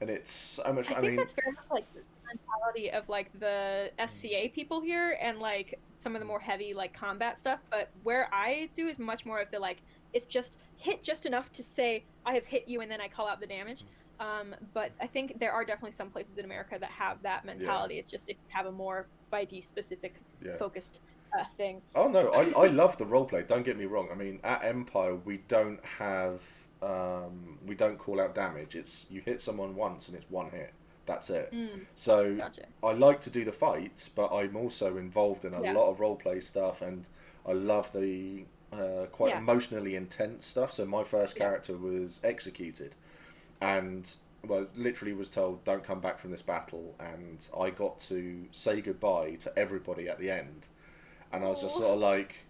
and it's so much. I think that's very much like the mentality of like the SCA people here, and like some of the more heavy like combat stuff. But where I do is much more of the like, it's just hit just enough to say I have hit you, and then I call out the damage. But I think there are definitely some places in America that have that mentality. Yeah. It's just if you have a more fighty specific focused thing. Oh no, I love the roleplay. Don't get me wrong. I mean, at Empire we don't have we don't call out damage. It's you hit someone once and it's one hit. That's it. So gotcha. I like to do the fights, but I'm also involved in a lot of roleplay stuff, and I love the quite emotionally intense stuff. So my first character was executed, and well, literally was told, don't come back from this battle, and I got to say goodbye to everybody at the end, and I was just sort of like,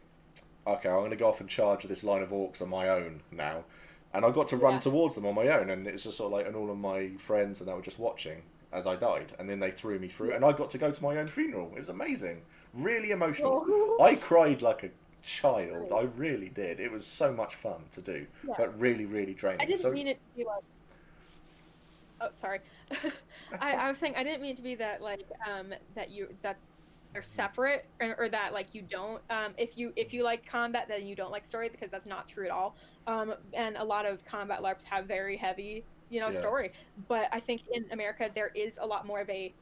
okay, I'm going to go off and charge this line of orcs on my own now, and I got to run towards them on my own, and it's just sort of like, and all of my friends and they were just watching as I died, and then they threw me through, and I got to go to my own funeral. It was amazing, really emotional. I cried like a child. I really did. It was so much fun to do, but really, really draining. I didn't mean it to be like. Oh, sorry. I was saying I didn't mean it to be that like that they're separate, or that like you don't if you like combat, then you don't like story, because that's not true at all. And a lot of combat LARPs have very heavy story, but I think in America there is a lot more of a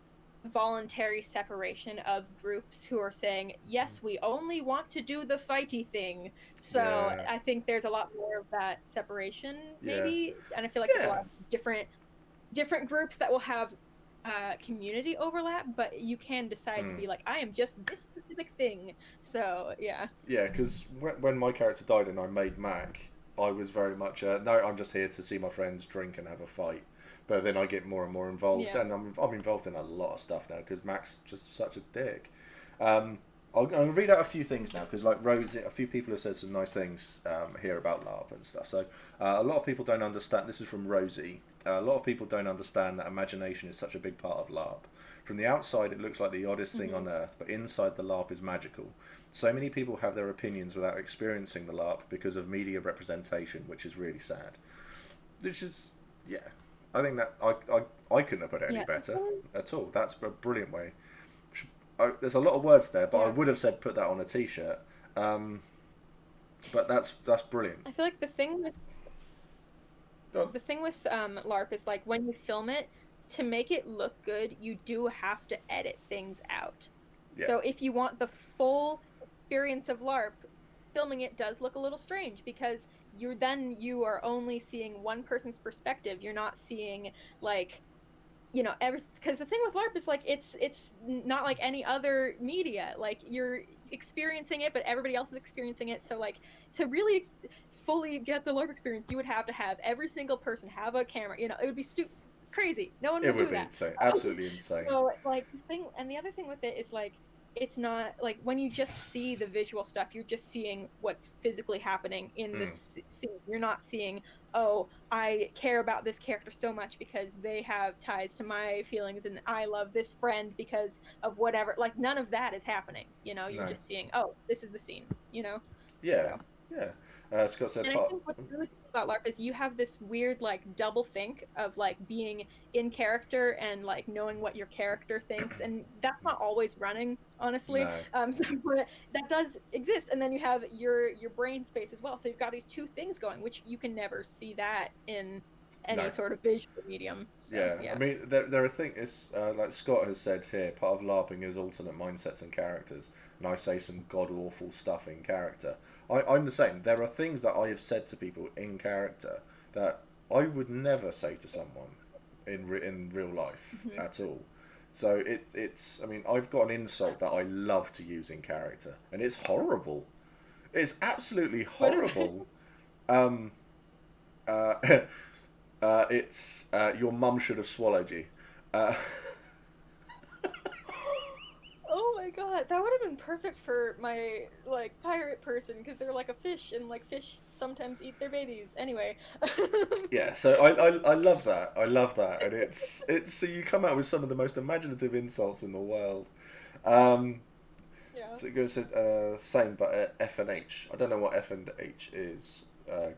voluntary separation of groups who are saying, yes, we only want to do the fighty thing. So I think there's a lot more of that separation, maybe. And I feel like there's a lot of different groups that will have community overlap, but you can decide to be like, I am just this specific thing. So yeah, because when my character died and I made Mac, I was very much no, I'm just here to see my friends drink and have a fight. But then I get more and more involved, and I'm involved in a lot of stuff now because Mac's just such a dick. I'll read out a few things now, because like Rose, a few people have said some nice things here about LARP and stuff. So a lot of people don't understand. This is from Rosie. A lot of people don't understand that imagination is such a big part of LARP. From the outside, it looks like the oddest thing on earth, but inside the LARP is magical. So many people have their opinions without experiencing the LARP because of media representation, which is really sad. Which is, I think that I couldn't have put it any better at all. That's a brilliant way. There's a lot of words there, but I would have said put that on a t-shirt. But that's brilliant. I feel like the thing with LARP is like when you film it, to make it look good, you do have to edit things out. So if you want the full experience of LARP, filming it does look a little strange, because you are only seeing one person's perspective. You're not seeing like because the thing with LARP is like it's not like any other media. Like you're experiencing it, but everybody else is experiencing it. So like to really fully get the LARP experience, you would have to have every single person have a camera. It would be crazy. No one would do that. It would be insane, absolutely insane. So like the other thing with it is like, it's not like when you just see the visual stuff, you're just seeing what's physically happening in the scene. You're not seeing, oh, I care about this character so much because they have ties to my feelings, and I love this friend because of whatever. Like none of that is happening. You're just seeing, oh, this is the scene. Scott said, and I think what's really cool about LARP is you have this weird like double think of like being in character and like knowing what your character thinks, and that's not always running, honestly. So but that does exist, and then you have your brain space as well. So you've got these two things going, which you can never see that in any sort of visual medium. So, I mean, there are things, like Scott has said here, part of LARPing is alternate mindsets and characters, and I say some god-awful stuff in character. I'm the same. There are things that I have said to people in character that I would never say to someone in real life at all. So it's, I mean, I've got an insult that I love to use in character, and it's horrible. It's absolutely horrible. It's your mum should have swallowed you. Oh my god, that would have been perfect for my like pirate person, because they're like a fish, and like fish sometimes eat their babies. Anyway. So I love that. I love that, and it's so you come out with some of the most imaginative insults in the world. So it goes same, but F and H. I don't know what F and H is,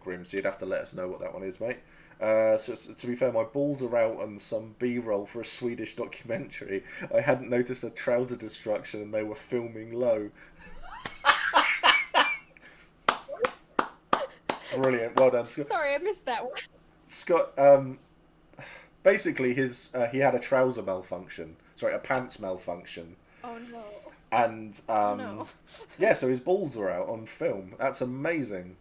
Grim. So you'd have to let us know what that one is, mate. So to be fair, my balls are out on some B-roll for a Swedish documentary. I hadn't noticed a trouser destruction, and they were filming low. Brilliant, well done, Scott. Sorry, I missed that one. Scott, basically he had a trouser malfunction. Sorry, a pants malfunction. Oh no. And so his balls were out on film. That's amazing.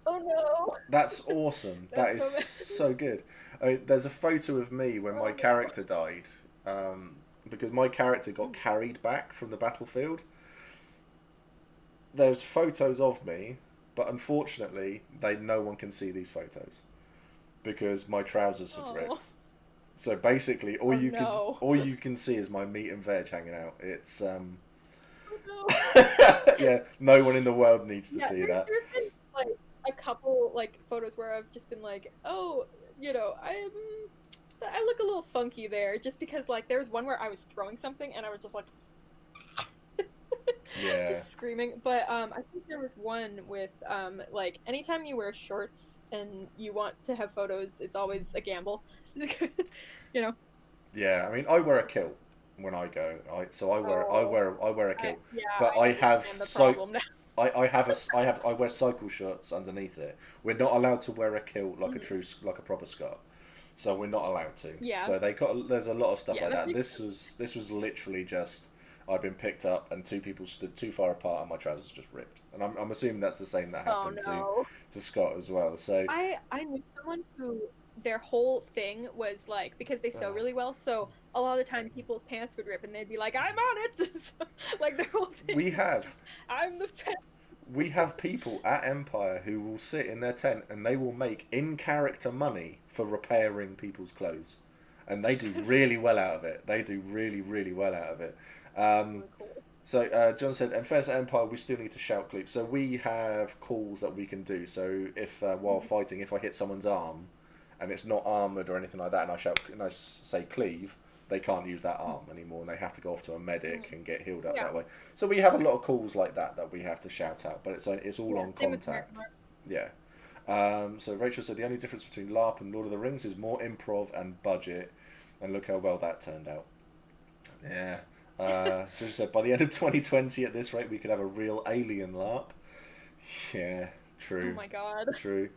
Oh no! That's awesome. That is so good. There's a photo of me when my character died, because my character got carried back from the battlefield. There's photos of me, but unfortunately, no one can see these photos because my trousers had ripped. So basically, all no. you can see is my meat and veg hanging out. It's Oh, no. yeah, no one in the world needs to Yeah, see that. there's been like a couple like photos where I've just been like, oh, I look a little funky there, just because like there was one where I was throwing something and I was just like Yeah, just screaming. But I think there was one with like anytime you wear shorts and you want to have photos, it's always a gamble. You know. yeah. I mean, I wear So, a kilt when I go. So oh, I wear a kilt, yeah, but I I have understand the problem now. I wear cycle shirts underneath it. We're not allowed to wear a kilt like Mhm. like a proper Scot. So we're not allowed to. Yeah, So there's a lot of stuff yeah, like that that. makes This was literally just I'd been picked up and two people stood too far apart and my trousers just ripped. And I'm assuming that's the same that oh happened no. to Scott as well. So I knew someone who their whole thing was like because they sew uh, really well, so a lot of the time people's pants would rip and they'd be like, "I'm on it." So, like their whole thing we was have just, "I'm the pants." we have people at Empire who will sit in their tent and they will make in character money for repairing people's clothes. And they do really well out of it. They do really, really well out of it. Um, Really cool. John said, and Fair's Empire, we still need to shout cleave. So we have calls that we can do. So if while Mhm. fighting, if I hit someone's arm and it's not armored or anything like that, and I say cleave, they can't use that arm anymore, and they have to go off to a medic Mhm. and get healed up Yeah, that way. So we have a lot of calls like that we have to shout out, but it's all yeah. on Same with American contact. Art. Yeah. So Rachel said the only difference between LARP and Lord of the Rings is more improv and budget, and look how well that turned out. Yeah. Just said by the end of 2020, at this rate, we could have a real alien LARP. Yeah, Oh true, my god. true.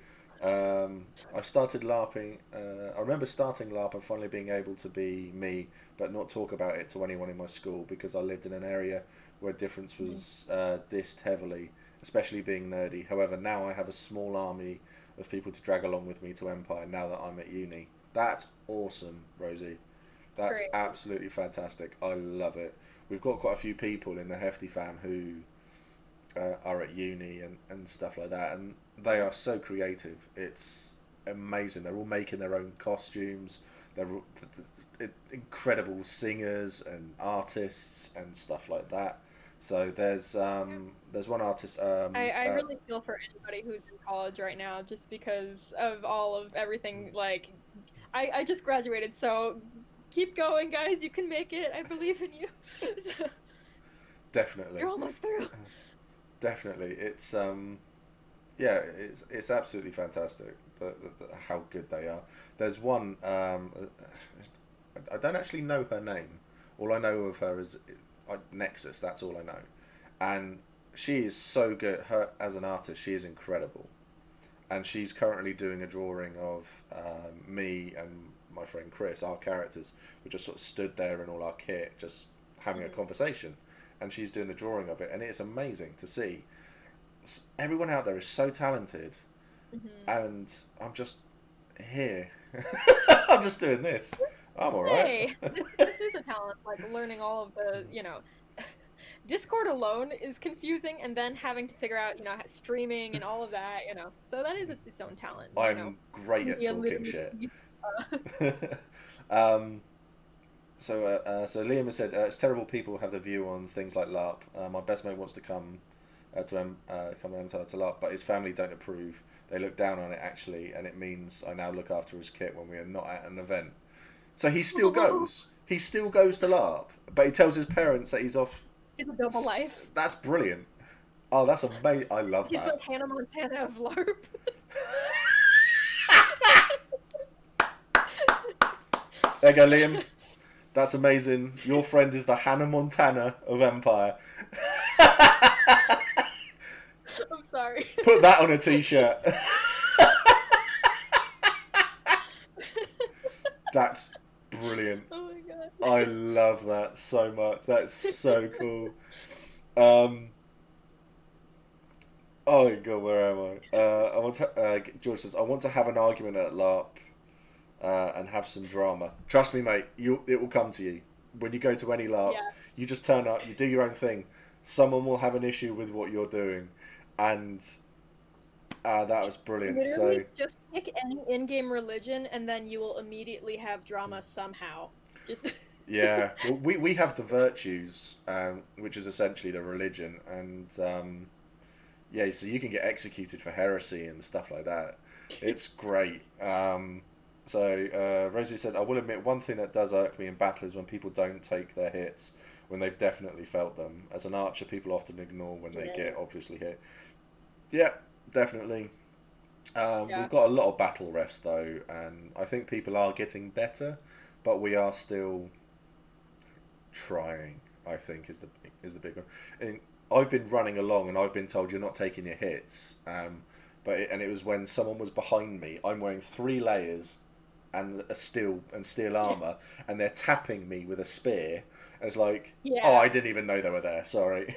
I started LARPing. I remember starting LARP and finally being able to be me, but not talk about it to anyone in my school because I lived in an area where difference Mhm. was dissed heavily, especially being nerdy. However, now I have a small army of people to drag along with me to Empire now that I'm at uni. That's awesome, Rosie. That's Great. absolutely fantastic. I love it. We've got quite a few people in the Hefty fam who are at uni and stuff like that, and they are so creative. It's amazing. They're all making their own costumes. Incredible singers and artists and stuff like that. So there's one artist. I really feel for anybody who's in college right now just because of all of everything. Like, I just graduated, so keep going, guys. You can make it. I believe in you. So, Definitely, you're almost through. definitely. It's yeah, it's absolutely fantastic how good they are. There's one. I don't actually know her name. All I know of her is Nexus. That's all I know, and she is so good. Her as an artist, she is incredible, and she's currently doing a drawing of me and my friend Chris, our characters. We just sort of stood there in all our kit, just having a Mhm. conversation, and she's doing the drawing of it, and it's amazing to see. Everyone out there is so talented, Mhm. and I'm just here. I'm just doing this. I'm all right. Hey, this is a talent. Like learning all of the Discord alone is confusing, and then having to figure out streaming and all of that. So that is its own talent. I'm great at Media talking shit. literacy. um, so Liam has said it's terrible people have the view on things like LARP. My best mate wants to come down to LARP, but his family don't approve. They look down on it actually, and it means I now look after his kit when we are not at an event. So he still goes. He still goes to LARP, but he tells his parents that he's off. It's a double life. That's brilliant. Oh, that's amazing. I love He's that. like Hannah Montana of LARP. There you go, Liam. That's amazing. Your friend is the Hannah Montana of Empire. I'm sorry. Put that on a t-shirt. That's brilliant. Oh my god. I love that so much. That's so cool. Um, oh my god, where am I? George says, I want to have an argument at LARP and have some drama. Trust me, mate. It will come to you. When you go to any LARPs, Yeah. you just turn up, you do your own thing. Someone will have an issue with what you're doing, and That was brilliant. So Literally, just pick any in-game religion, and then you will immediately have drama somehow. Just yeah, well, we have the virtues, which is essentially the religion, and yeah, so you can get executed for heresy and stuff like that. It's great. So Rosie said, I will admit one thing that does irk me in battle is when people don't take their hits when they've definitely felt them. As an archer, people often ignore when they get obviously hit. Yeah, definitely. yeah, We've got a lot of battle refs though, and I think people are getting better, but we are still trying. I think is the big one. And I've been running along, and I've been told you're not taking your hits. And it was when someone was behind me. I'm wearing 3 layers and steel armor, and they're tapping me with a spear. And it's like, oh, yeah, I didn't even know they were there. Sorry.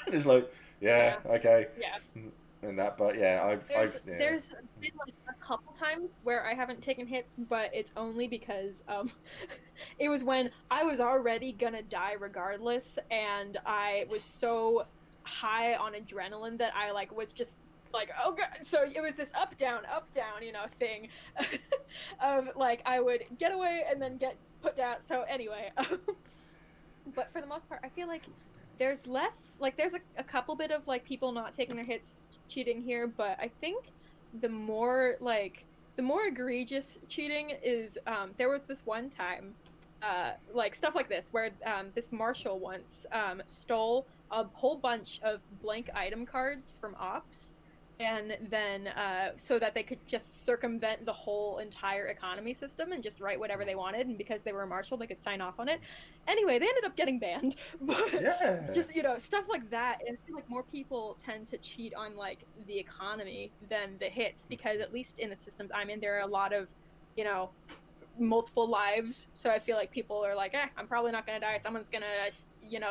And it's like, yeah, yeah, okay, yeah. and that. But yeah, yeah. There's been like a couple times where I haven't taken hits, but it's only because it was when I was already gonna die regardless, and I was so high on adrenaline that I like was just like, oh god. So it was this up down, thing of like I would get away and then get put down. So anyway, but for the most part, I feel like there's less like there's a couple bit of like people not taking their hits cheating here, but I think the more like the more egregious cheating is there was this one time like stuff like this where this marshal once stole a whole bunch of blank item cards from ops, and then so that they could just circumvent the whole entire economy system and just write whatever they wanted, and because they were a marshal they could sign off on it. Anyway, they ended up getting banned. But Yeah. just stuff like that, and I feel like more people tend to cheat on like the economy than the hits, because at least in the systems I'm in there are a lot of you know multiple lives, so I feel like people are like, I'm probably not gonna die, someone's gonna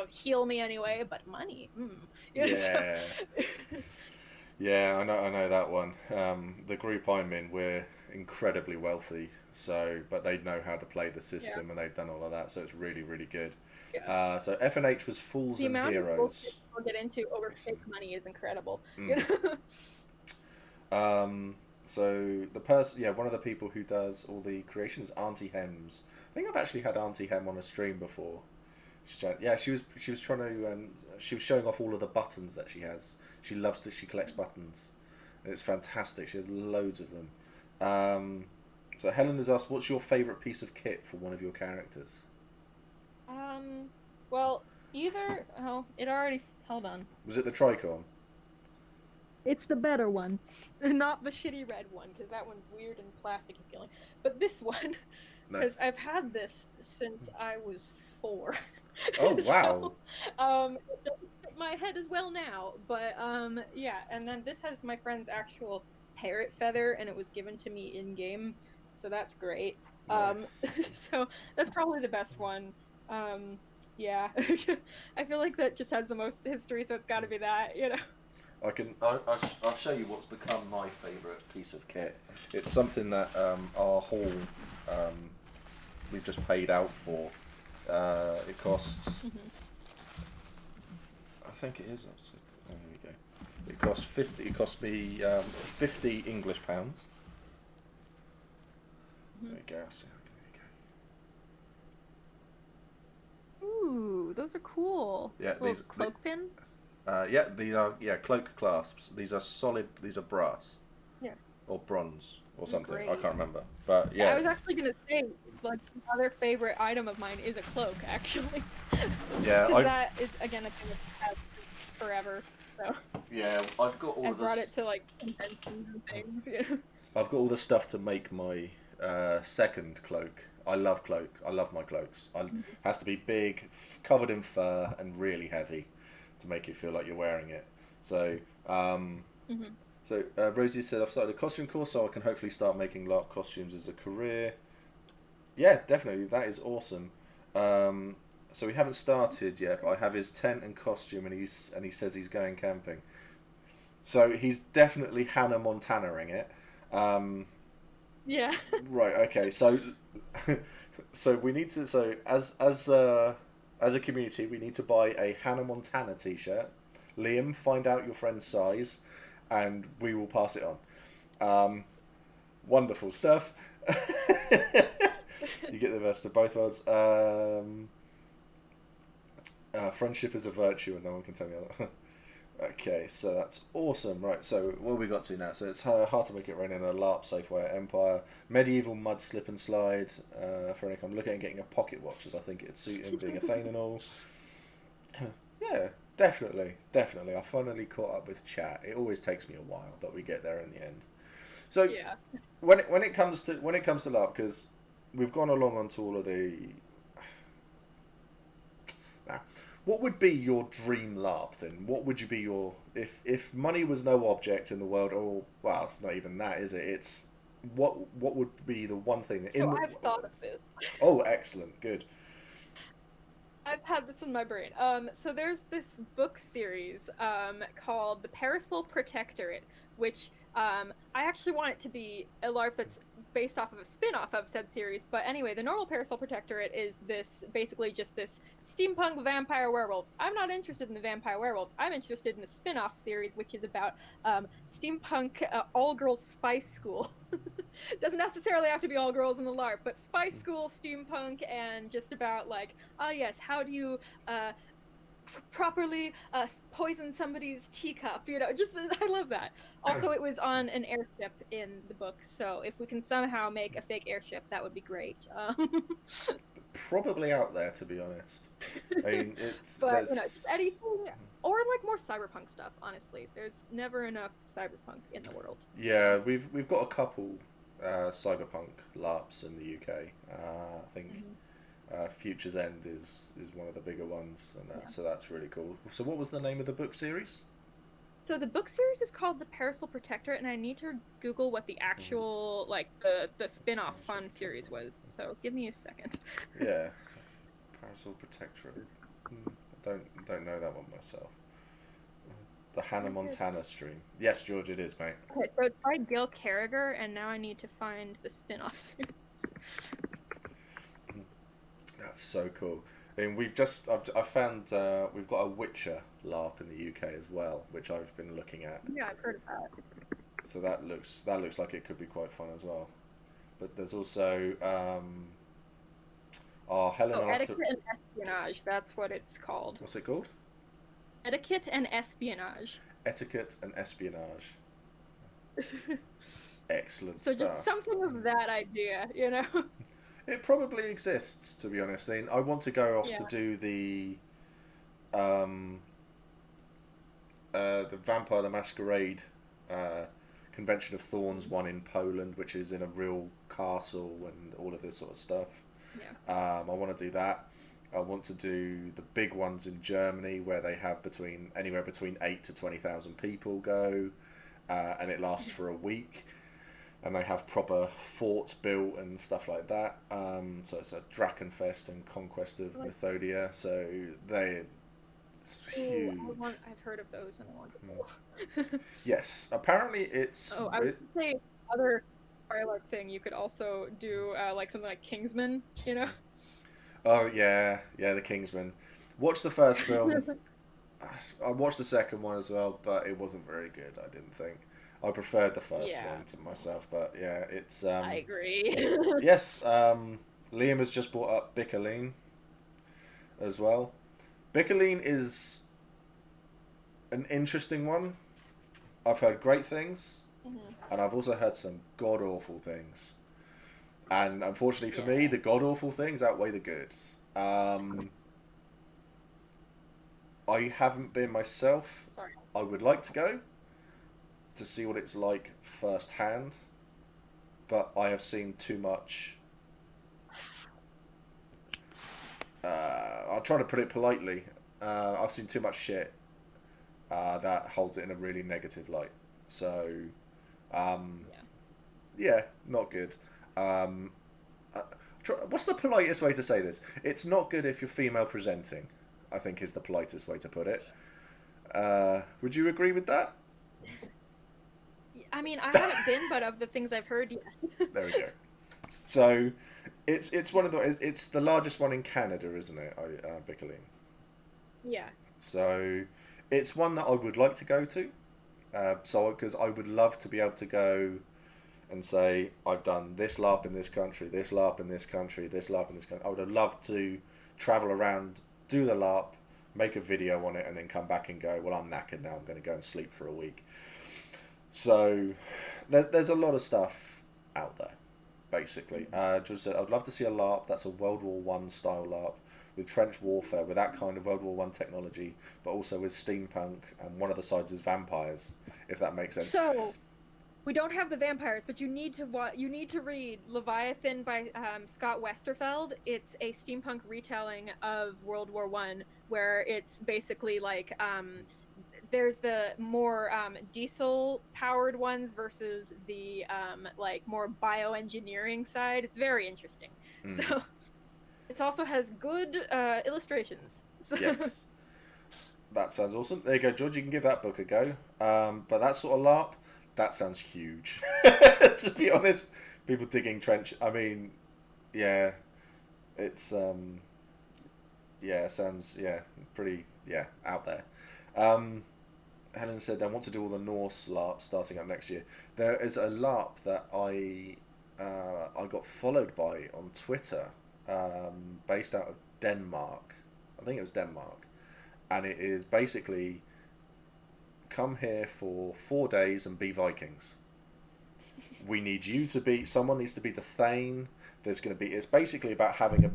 heal me anyway, but money. So Yeah. Yeah, I know that one. The group I'm in, we're incredibly wealthy, so but they know how to play the yeah, system and they've done all of that, so it's really really good. yeah, So FNH was Fools the and amount of bullshit Heroes. people get into over fake money is incredible. Mm. Um, so the person, yeah, one of the people who does all the creation is Auntie Hems. I think I've actually had Auntie Hem on a stream before. Yeah, she was trying to she was showing off all of the buttons that she has. She collects buttons. And it's fantastic. She has loads of them. So Helen has asked, what's your favourite piece of kit for one of your characters? Well, either it already hold on. Was it the Tricorn? It's the better one, not the shitty red one, because that one's weird and plasticky feeling. But this one, because Nice. I've had this since I was 4. Oh wow. So, it doesn't fit my head as well now. But yeah. And then this has my friend's actual parrot feather, and it was given to me in game, so that's great. Nice. So that's probably the best one. Yeah. I feel like that just has the most history, so it's got to be that. I'll show you what's become my favourite piece of kit. It's something that our hall we've just paid out for. It costs. I think it is. There we go. It costs 50. It cost me 50 English pounds. There we go. There Ooh, those are cool. we go. Yeah, Little cloak pin. Yeah, these are cloak clasps. These are solid. These are brass. Yeah. Or bronze or something. Great. I can't remember. But yeah. I was actually gonna say, like, another favorite item of mine is a cloak, actually. Yeah, Because that is again a thing I've had forever. So yeah, I've got all I of brought this. it to like conventions and things. I've got all the stuff to make my second cloak. I love cloaks. I love my cloaks. Has to be big, covered in fur, and really heavy to make it feel like you're wearing it. So, Rosie said, I've started a costume course, so I can hopefully start making LARP costumes as a career. Yeah, definitely. That is awesome. So we haven't started yet, but I have his tent and costume, and he says he's going camping. So he's definitely Hannah Montana-ing it. Yeah. Right. Okay. So, so we need to. So as a community, we need to buy a Hannah Montana T-shirt. Liam, find out your friend's size, and we will pass it on. Wonderful stuff. You get the best of both worlds. Friendship is a virtue, and no one can tell me other. Okay, so that's awesome. Right, so what have we got to now? So it's hard to make it rain in a LARP safe way at Empire. Medieval mud slip and slide. For Nick, I'm looking at getting a pocket watch, as I think it'd suit him being a Thane and all. Yeah, definitely. I finally caught up with chat. It always takes me a while, but we get there in the end. So Yeah. when it comes to LARP, because we've gone along onto all of the. Now, what would be your dream LARP then? What would you be your if money was no object in the world? Oh, well, it's not even that, is it? It's what would be the one thing that So I've thought of this. Oh, excellent, good. I've had this in my brain. So there's this book series called The Parasol Protectorate, which I actually want it to be a LARP that's based off of a spin-off of said series. But anyway, the normal Parasol Protectorate is this basically just this steampunk vampire werewolves. I'm not interested in the vampire werewolves. I'm interested in the spin-off series, which is about steampunk all-girls spice school. Doesn't necessarily have to be all girls in the LARP, but spice school, steampunk, and just about like, oh yes, how do you properly poison somebody's teacup? You know, just I love that. Also, it was on an airship in the book, so if we can somehow make a fake airship, that would be great. Probably out there, to be honest. I mean, but you know, just anything, or like more cyberpunk stuff. Honestly, there's never enough cyberpunk in the world. Yeah, we've got a couple cyberpunk LARPs in the UK. I think Future's End is one of the bigger ones, and so that's really cool. So what was the name of the book series? So the book series is called The Parasol Protectorate, and I need to Google what the actual like the spin-off fun series was. So give me a second. Yeah, Parasol Protectorate. I don't know that one myself. The Hannah Montana stream. Yes, George, it is, mate. Okay, so it's by Gil Carriger, and now I need to find the spin-off series. That's so cool. I mean, I found we've got a Witcher LARP in the UK as well, which I've been looking at. Yeah, I've heard of that. So that looks like it could be quite fun as well. But there's also Etiquette and Espionage. That's what it's called. What's it called? Etiquette and Espionage. Etiquette and Espionage. Excellent so stuff. So just something of that idea, you know? It probably exists, to be honest. I want to go off to do the Vampire the Masquerade Convention of Thorns one in Poland, which is in a real castle and all of this sort of stuff. Yeah. I want to do that. I want to do the big ones in Germany where they have anywhere between 8 to 20,000 people go, and it lasts for a week. And they have proper forts built and stuff like that. So it's a Drakenfest and Conquest of Mythodia. So it's huge. I've heard of those and I want to. Yes, apparently it's. Oh, I would say other Firelord thing. You could also do like something like Kingsman. You know. Oh yeah, the Kingsman. Watch the first film. I watched the second one as well, but it wasn't very good. I didn't think. I preferred the first one to myself, but yeah, it's. I agree. Yes, Liam has just brought up Bickerleen as well. Bickerleen is an interesting one. I've heard great things, and I've also heard some god awful things. And unfortunately for me, the god awful things outweigh the good. I haven't been myself. Sorry. I would like to go to see what it's like firsthand, but I have seen too much. I'll try to put it politely. I've seen too much shit that holds it in a really negative light. So, yeah, not good. What's the politest way to say this? It's not good if you're female presenting, I think is the politest way to put it. Would you agree with that? I mean, I haven't been, but of the things I've heard, yes. There we go. So, it's one of it's the largest one in Canada, isn't it, Bickerleen? Yeah. So, it's one that I would like to go to. So because I would love to be able to go and say I've done this LARP in this country, this LARP in this country, this LARP in this country. I would have loved to travel around, do the LARP, make a video on it, and then come back and go, well, I'm knackered now. I'm going to go and sleep for a week. So there's a lot of stuff out there, basically. Just said I'd love to see a LARP that's a World War One style LARP with trench warfare, with that kind of World War One technology, but also with steampunk, and one of the sides is vampires, if that makes sense. So we don't have the vampires, but you need to read Leviathan by Scott Westerfeld. It's a steampunk retelling of World War One, where it's basically like there's the more diesel powered ones versus the like more bioengineering side. It's very interesting. So it also has good illustrations. So. Yes. That sounds awesome. There you go, George. You can give that book a go. But that sort of LARP, that sounds huge. To be honest, people digging trench. I mean, yeah, it's sounds pretty out there. Helen said I want to do all the Norse LARPs starting up next year. There is a LARP that I got followed by on Twitter, based out of Denmark. I think it was Denmark. And it is basically come here for 4 days and be Vikings. We need you to be. Someone needs to be the Thane. There's going to be. It's basically about having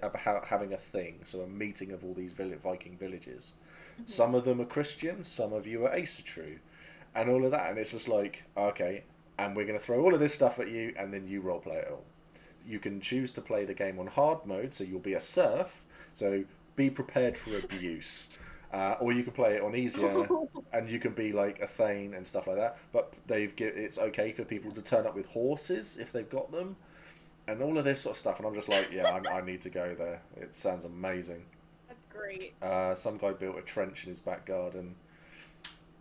about having a thing. So a meeting of all these Viking villages. Mm-hmm. Some of them are Christian. Some of you are Acertrue, and all of that. And it's just like, okay, and we're going to throw all of this stuff at you, and then you roleplay it all. You can choose to play the game on hard mode, so you'll be a serf. So be prepared for abuse. Or you can play it on easier, and you can be like a Thane and stuff like that. But it's okay for people to turn up with horses if they've got them, and all of this sort of stuff. And I'm just like, I need to go there. It sounds amazing. That's great. Some guy built a trench in his back garden.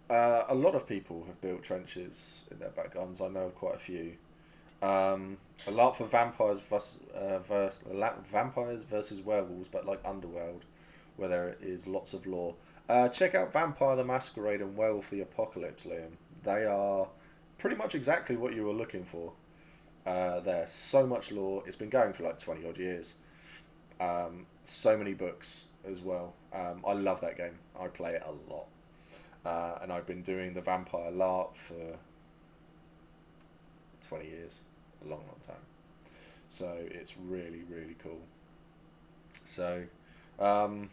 A lot of people have built trenches in their back gardens. I know of quite a few. A LARP for vampires versus werewolves, but like Underworld, where there is lots of lore. Check out Vampire the Masquerade and Werewolf the Apocalypse, Liam. They are pretty much exactly what you were looking for. There's so much lore. It's been going for like 20 odd years. So many books as well. I love that game. I play it a lot. And I've been doing the Vampire LARP for 20 years. A long time. So it's really, really cool. So I'm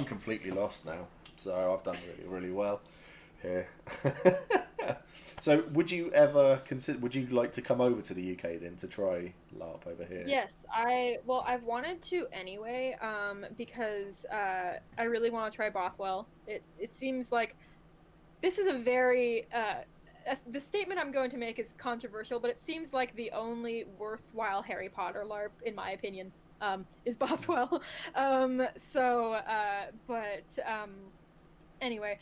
completely lost now. So I've done really, really well here. So would you ever would you like to come over to the UK then to try LARP over here? Yes, I've wanted to anyway, because I really want to try Bothwell. It seems like this is a very the statement I'm going to make is controversial, but it seems like the only worthwhile Harry Potter LARP, in my opinion, is Bothwell. Anyway,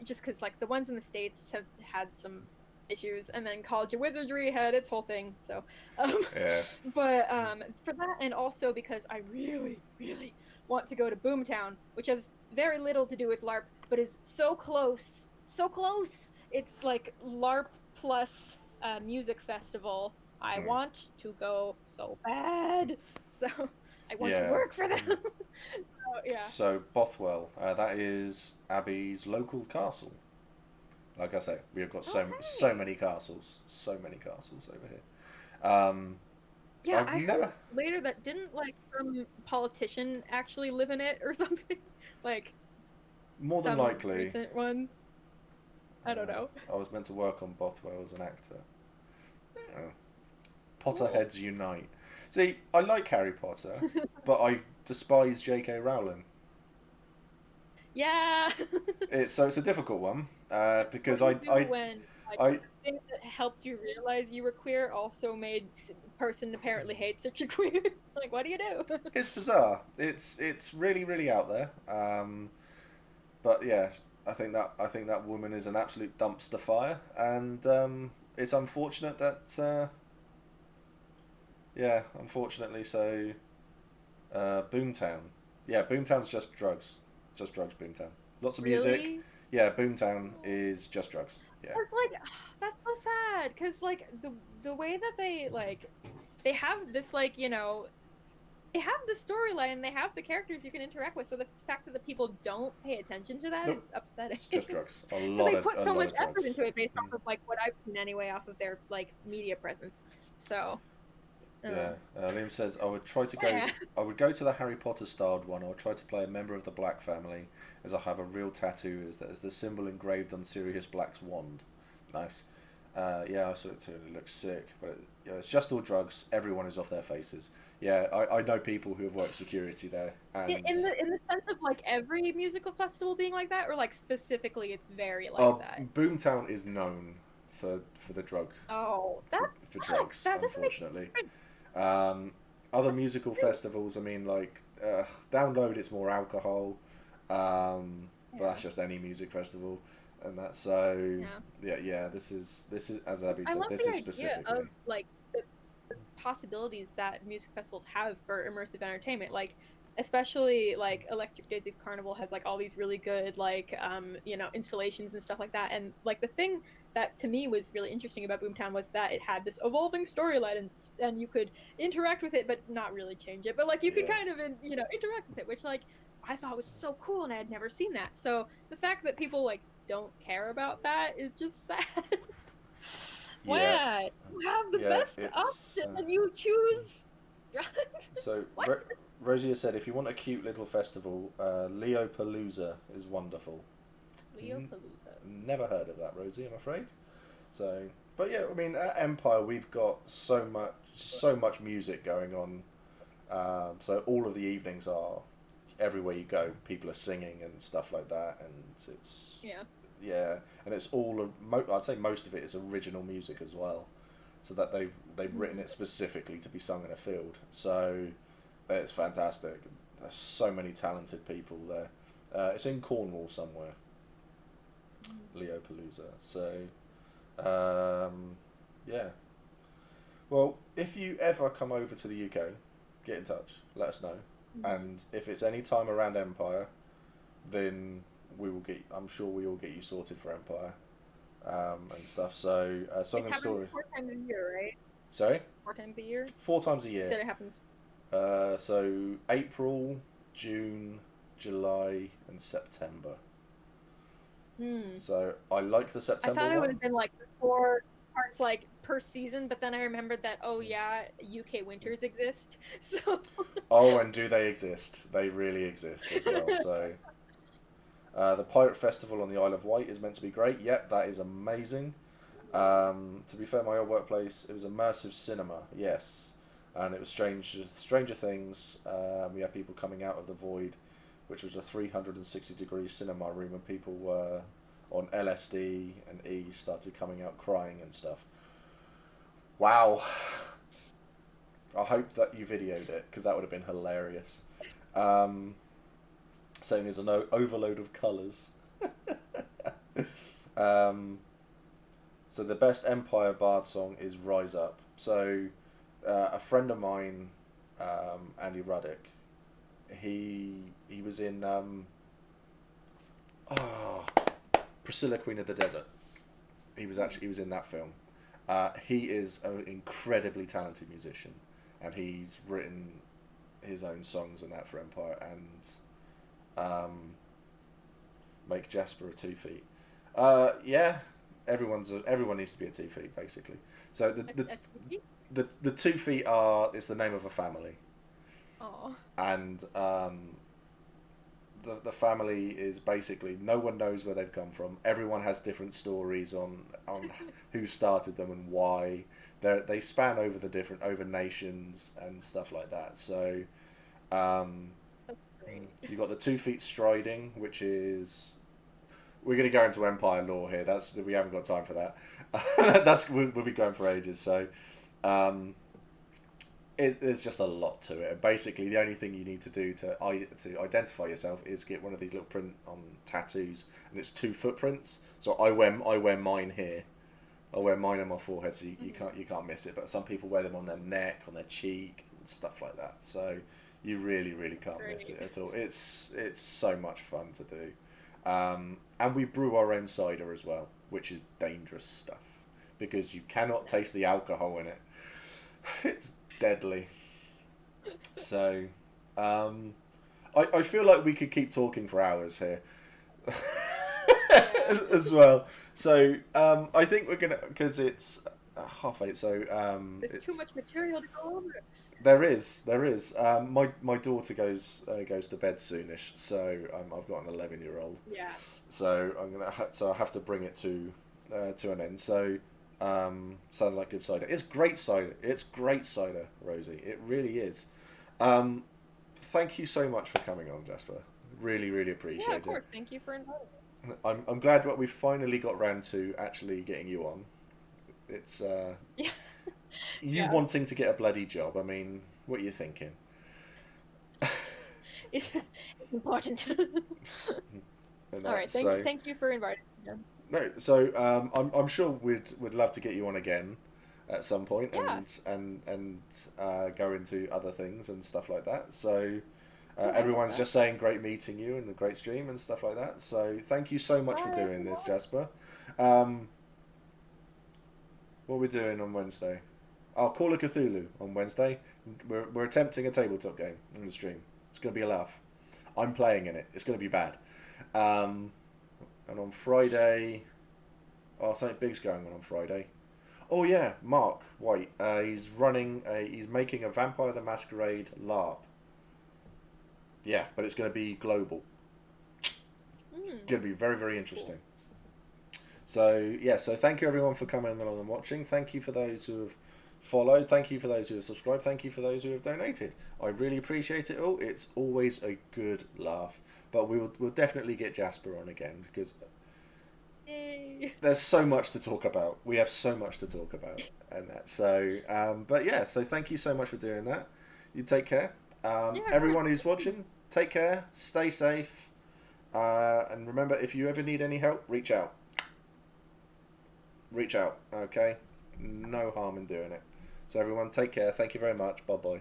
just because like the ones in the States have had some issues, and then College of Wizardry had its whole thing. So, but for that, and also because I really, really want to go to Boomtown, which has very little to do with LARP, but is so close. So close. It's like LARP plus music festival. I want to go so bad. So I want to work for them. So Bothwell, that is Abby's local castle. Like I say, we have got so many castles. So many castles over here. I heard later that didn't like some politician actually live in it or something. Like more than likely. Recent one. I don't know. I was meant to work on Bothwell as an actor. Potterheads unite. See, I like Harry Potter, but I despise J.K. Rowling. Yeah. It's a difficult one because when the thing that helped you realize you were queer also made person apparently hates that you're queer. Like, what do you do? It's bizarre. It's really, really out there. But yeah, I think that woman is an absolute dumpster fire, and it's unfortunate that unfortunately so. Boomtown, Boomtown's just drugs, just drugs. Boomtown. Lots of music. Really? Yeah, Boomtown is just drugs. Yeah. It's like that's so sad because like the way that they have this like they have the storyline and they have the characters you can interact with. So the fact that the people don't pay attention to that Nope. is upsetting. It's just drugs. A Because lot they of put a so lot much of effort drugs. into it based off of like what I've seen anyway, off of their like media presence. So Yeah, Liam says I would try to go. yeah. I would go to the Harry Potter starred one. I would try to play a member of the Black family, as I have a real tattoo as the symbol engraved on Sirius Black's wand. Nice. Yeah, I saw it too. It looks sick, but it's just all drugs. Everyone is off their faces. Yeah, I know people who have worked security there, and In the sense of like every musical festival being like that, or like specifically it's very like that. Boomtown is known for the drug Oh, that for drugs, that doesn't make unfortunately. sense. Other musical festivals, I mean, like Download, it's more alcohol, but that's just any music festival, and that's so yeah. This is as Abby I said, love this the is idea specifically. of like the possibilities that music festivals have for immersive entertainment, like especially like Electric Days of Carnival has like all these really good like installations and stuff like that. And like the thing that to me was really interesting about Boomtown was that it had this evolving storyline and you could interact with it but not really change it, but like you could kind of interact with it, which like I thought was so cool and I had never seen that. So the fact that people like don't care about that is just sad. Yeah, What? You have the best option and you choose drugs? So What? Rosia said, if you want a cute little festival, Leopalooza is wonderful. Leopalooza. Never heard of that, Rosie, I'm afraid. So, but yeah, I mean, at Empire we've got so much music going on. So all of the evenings are everywhere you go, people are singing and stuff like that, and it's and it's all I'd say most of it is original music as well, so that they've written it specifically to be sung in a field. So it's fantastic. There's so many talented people there. It's in Cornwall somewhere. Leopalooza. So, yeah. Well, if you ever come over to the UK, get in touch. Let us know. And if it's any time around Empire, then we will get. I'm sure we will get you sorted for Empire, and stuff. So, song and story. 4 times a year, right? Sorry. 4 times a year. 4 times a year. You said it happens. So April, June, July, and September. So I like the September I thought it one. would have been like 4 parts like per season, but then I remembered that UK winters exist. So Oh, and do they exist? They really exist as well. So the Pirate Festival on the Isle of Wight is meant to be great. Yep, that is amazing. To be fair, my old workplace, it was immersive cinema. Yes, and it was Stranger Things. We had people coming out of the void, which was a 360-degree cinema room, and people were on LSD and E started coming out crying and stuff. Wow. I hope that you videoed it, because that would have been hilarious. Saying there's an overload of colours. So the best Empire Bard song is Rise Up. So a friend of mine, Andy Ruddick, he was in Priscilla, Queen of the Desert. He was in that film. He is an incredibly talented musician, and he's written his own songs and that for Empire, and make Jasper a 2 feet. Yeah, everyone needs to be a 2 feet basically. So the 2 feet it's the name of a family. Aww. And the family is basically no one knows where they've come from. Everyone has different stories on who started them and why. They span over nations and stuff like that. So you've got the 2 feet striding, which is we're going to go into Empire lore here. We haven't got time for that. We'll be going for ages. So there's just a lot to it. Basically, the only thing you need to do to identify yourself is get one of these little print on tattoos, and it's 2 footprints. So I wear mine here. I wear mine on my forehead, so you can't miss it. But some people wear them on their neck, on their cheek, and stuff like that. So You really, really can't miss it at all. It's so much fun to do. And we brew our own cider as well, which is dangerous stuff because you cannot taste the alcohol in it. It's deadly. So, I feel like we could keep talking for hours here. As well. So, I think we're gonna, because it's 8:30. So, there's too much material to go over. There is. My daughter goes to bed soonish, so I've got an 11-year-old. Yeah. So I have to bring it to an end. So, sound like good cider. It's great cider. It's great cider, Rosie. It really is. Thank you so much for coming on, Jasper. Really, really appreciate it. Yeah, of course. Thank you for inviting me. I'm glad that we finally got round to actually getting you on. It's Yeah. you wanting to get a bloody job. I mean, what are you thinking? It's important. All right. Thank you for inviting me. No, so I'm sure we'd love to get you on again at some point, Yeah. and go into other things and stuff like that. So Yeah, everyone's just saying great meeting you and a great stream and stuff like that. So thank you so much for doing this, Jasper. What are we doing on Wednesday? I'll Call of Cthulhu on Wednesday. We're attempting a tabletop game on the stream. It's going to be a laugh. I'm playing in it. It's going to be bad. And on Friday, something big's going on Friday. Oh yeah, Mark White. He's making a Vampire the Masquerade LARP. Yeah, but it's going to be global. It's going to be very, very interesting. Cool. So yeah, so thank you everyone for coming along and watching. Thank you for those who have followed. Thank you for those who have subscribed. Thank you for those who have donated. I really appreciate it all. It's always a good laugh. But we'll definitely get Jasper on again because there's so much to talk about. We have so much to talk about, and that. So, but yeah. So thank you so much for doing that. You take care. Everyone who's watching, take care. Stay safe. And remember, if you ever need any help, reach out. Reach out. Okay. No harm in doing it. So everyone, take care. Thank you very much. Bye bye.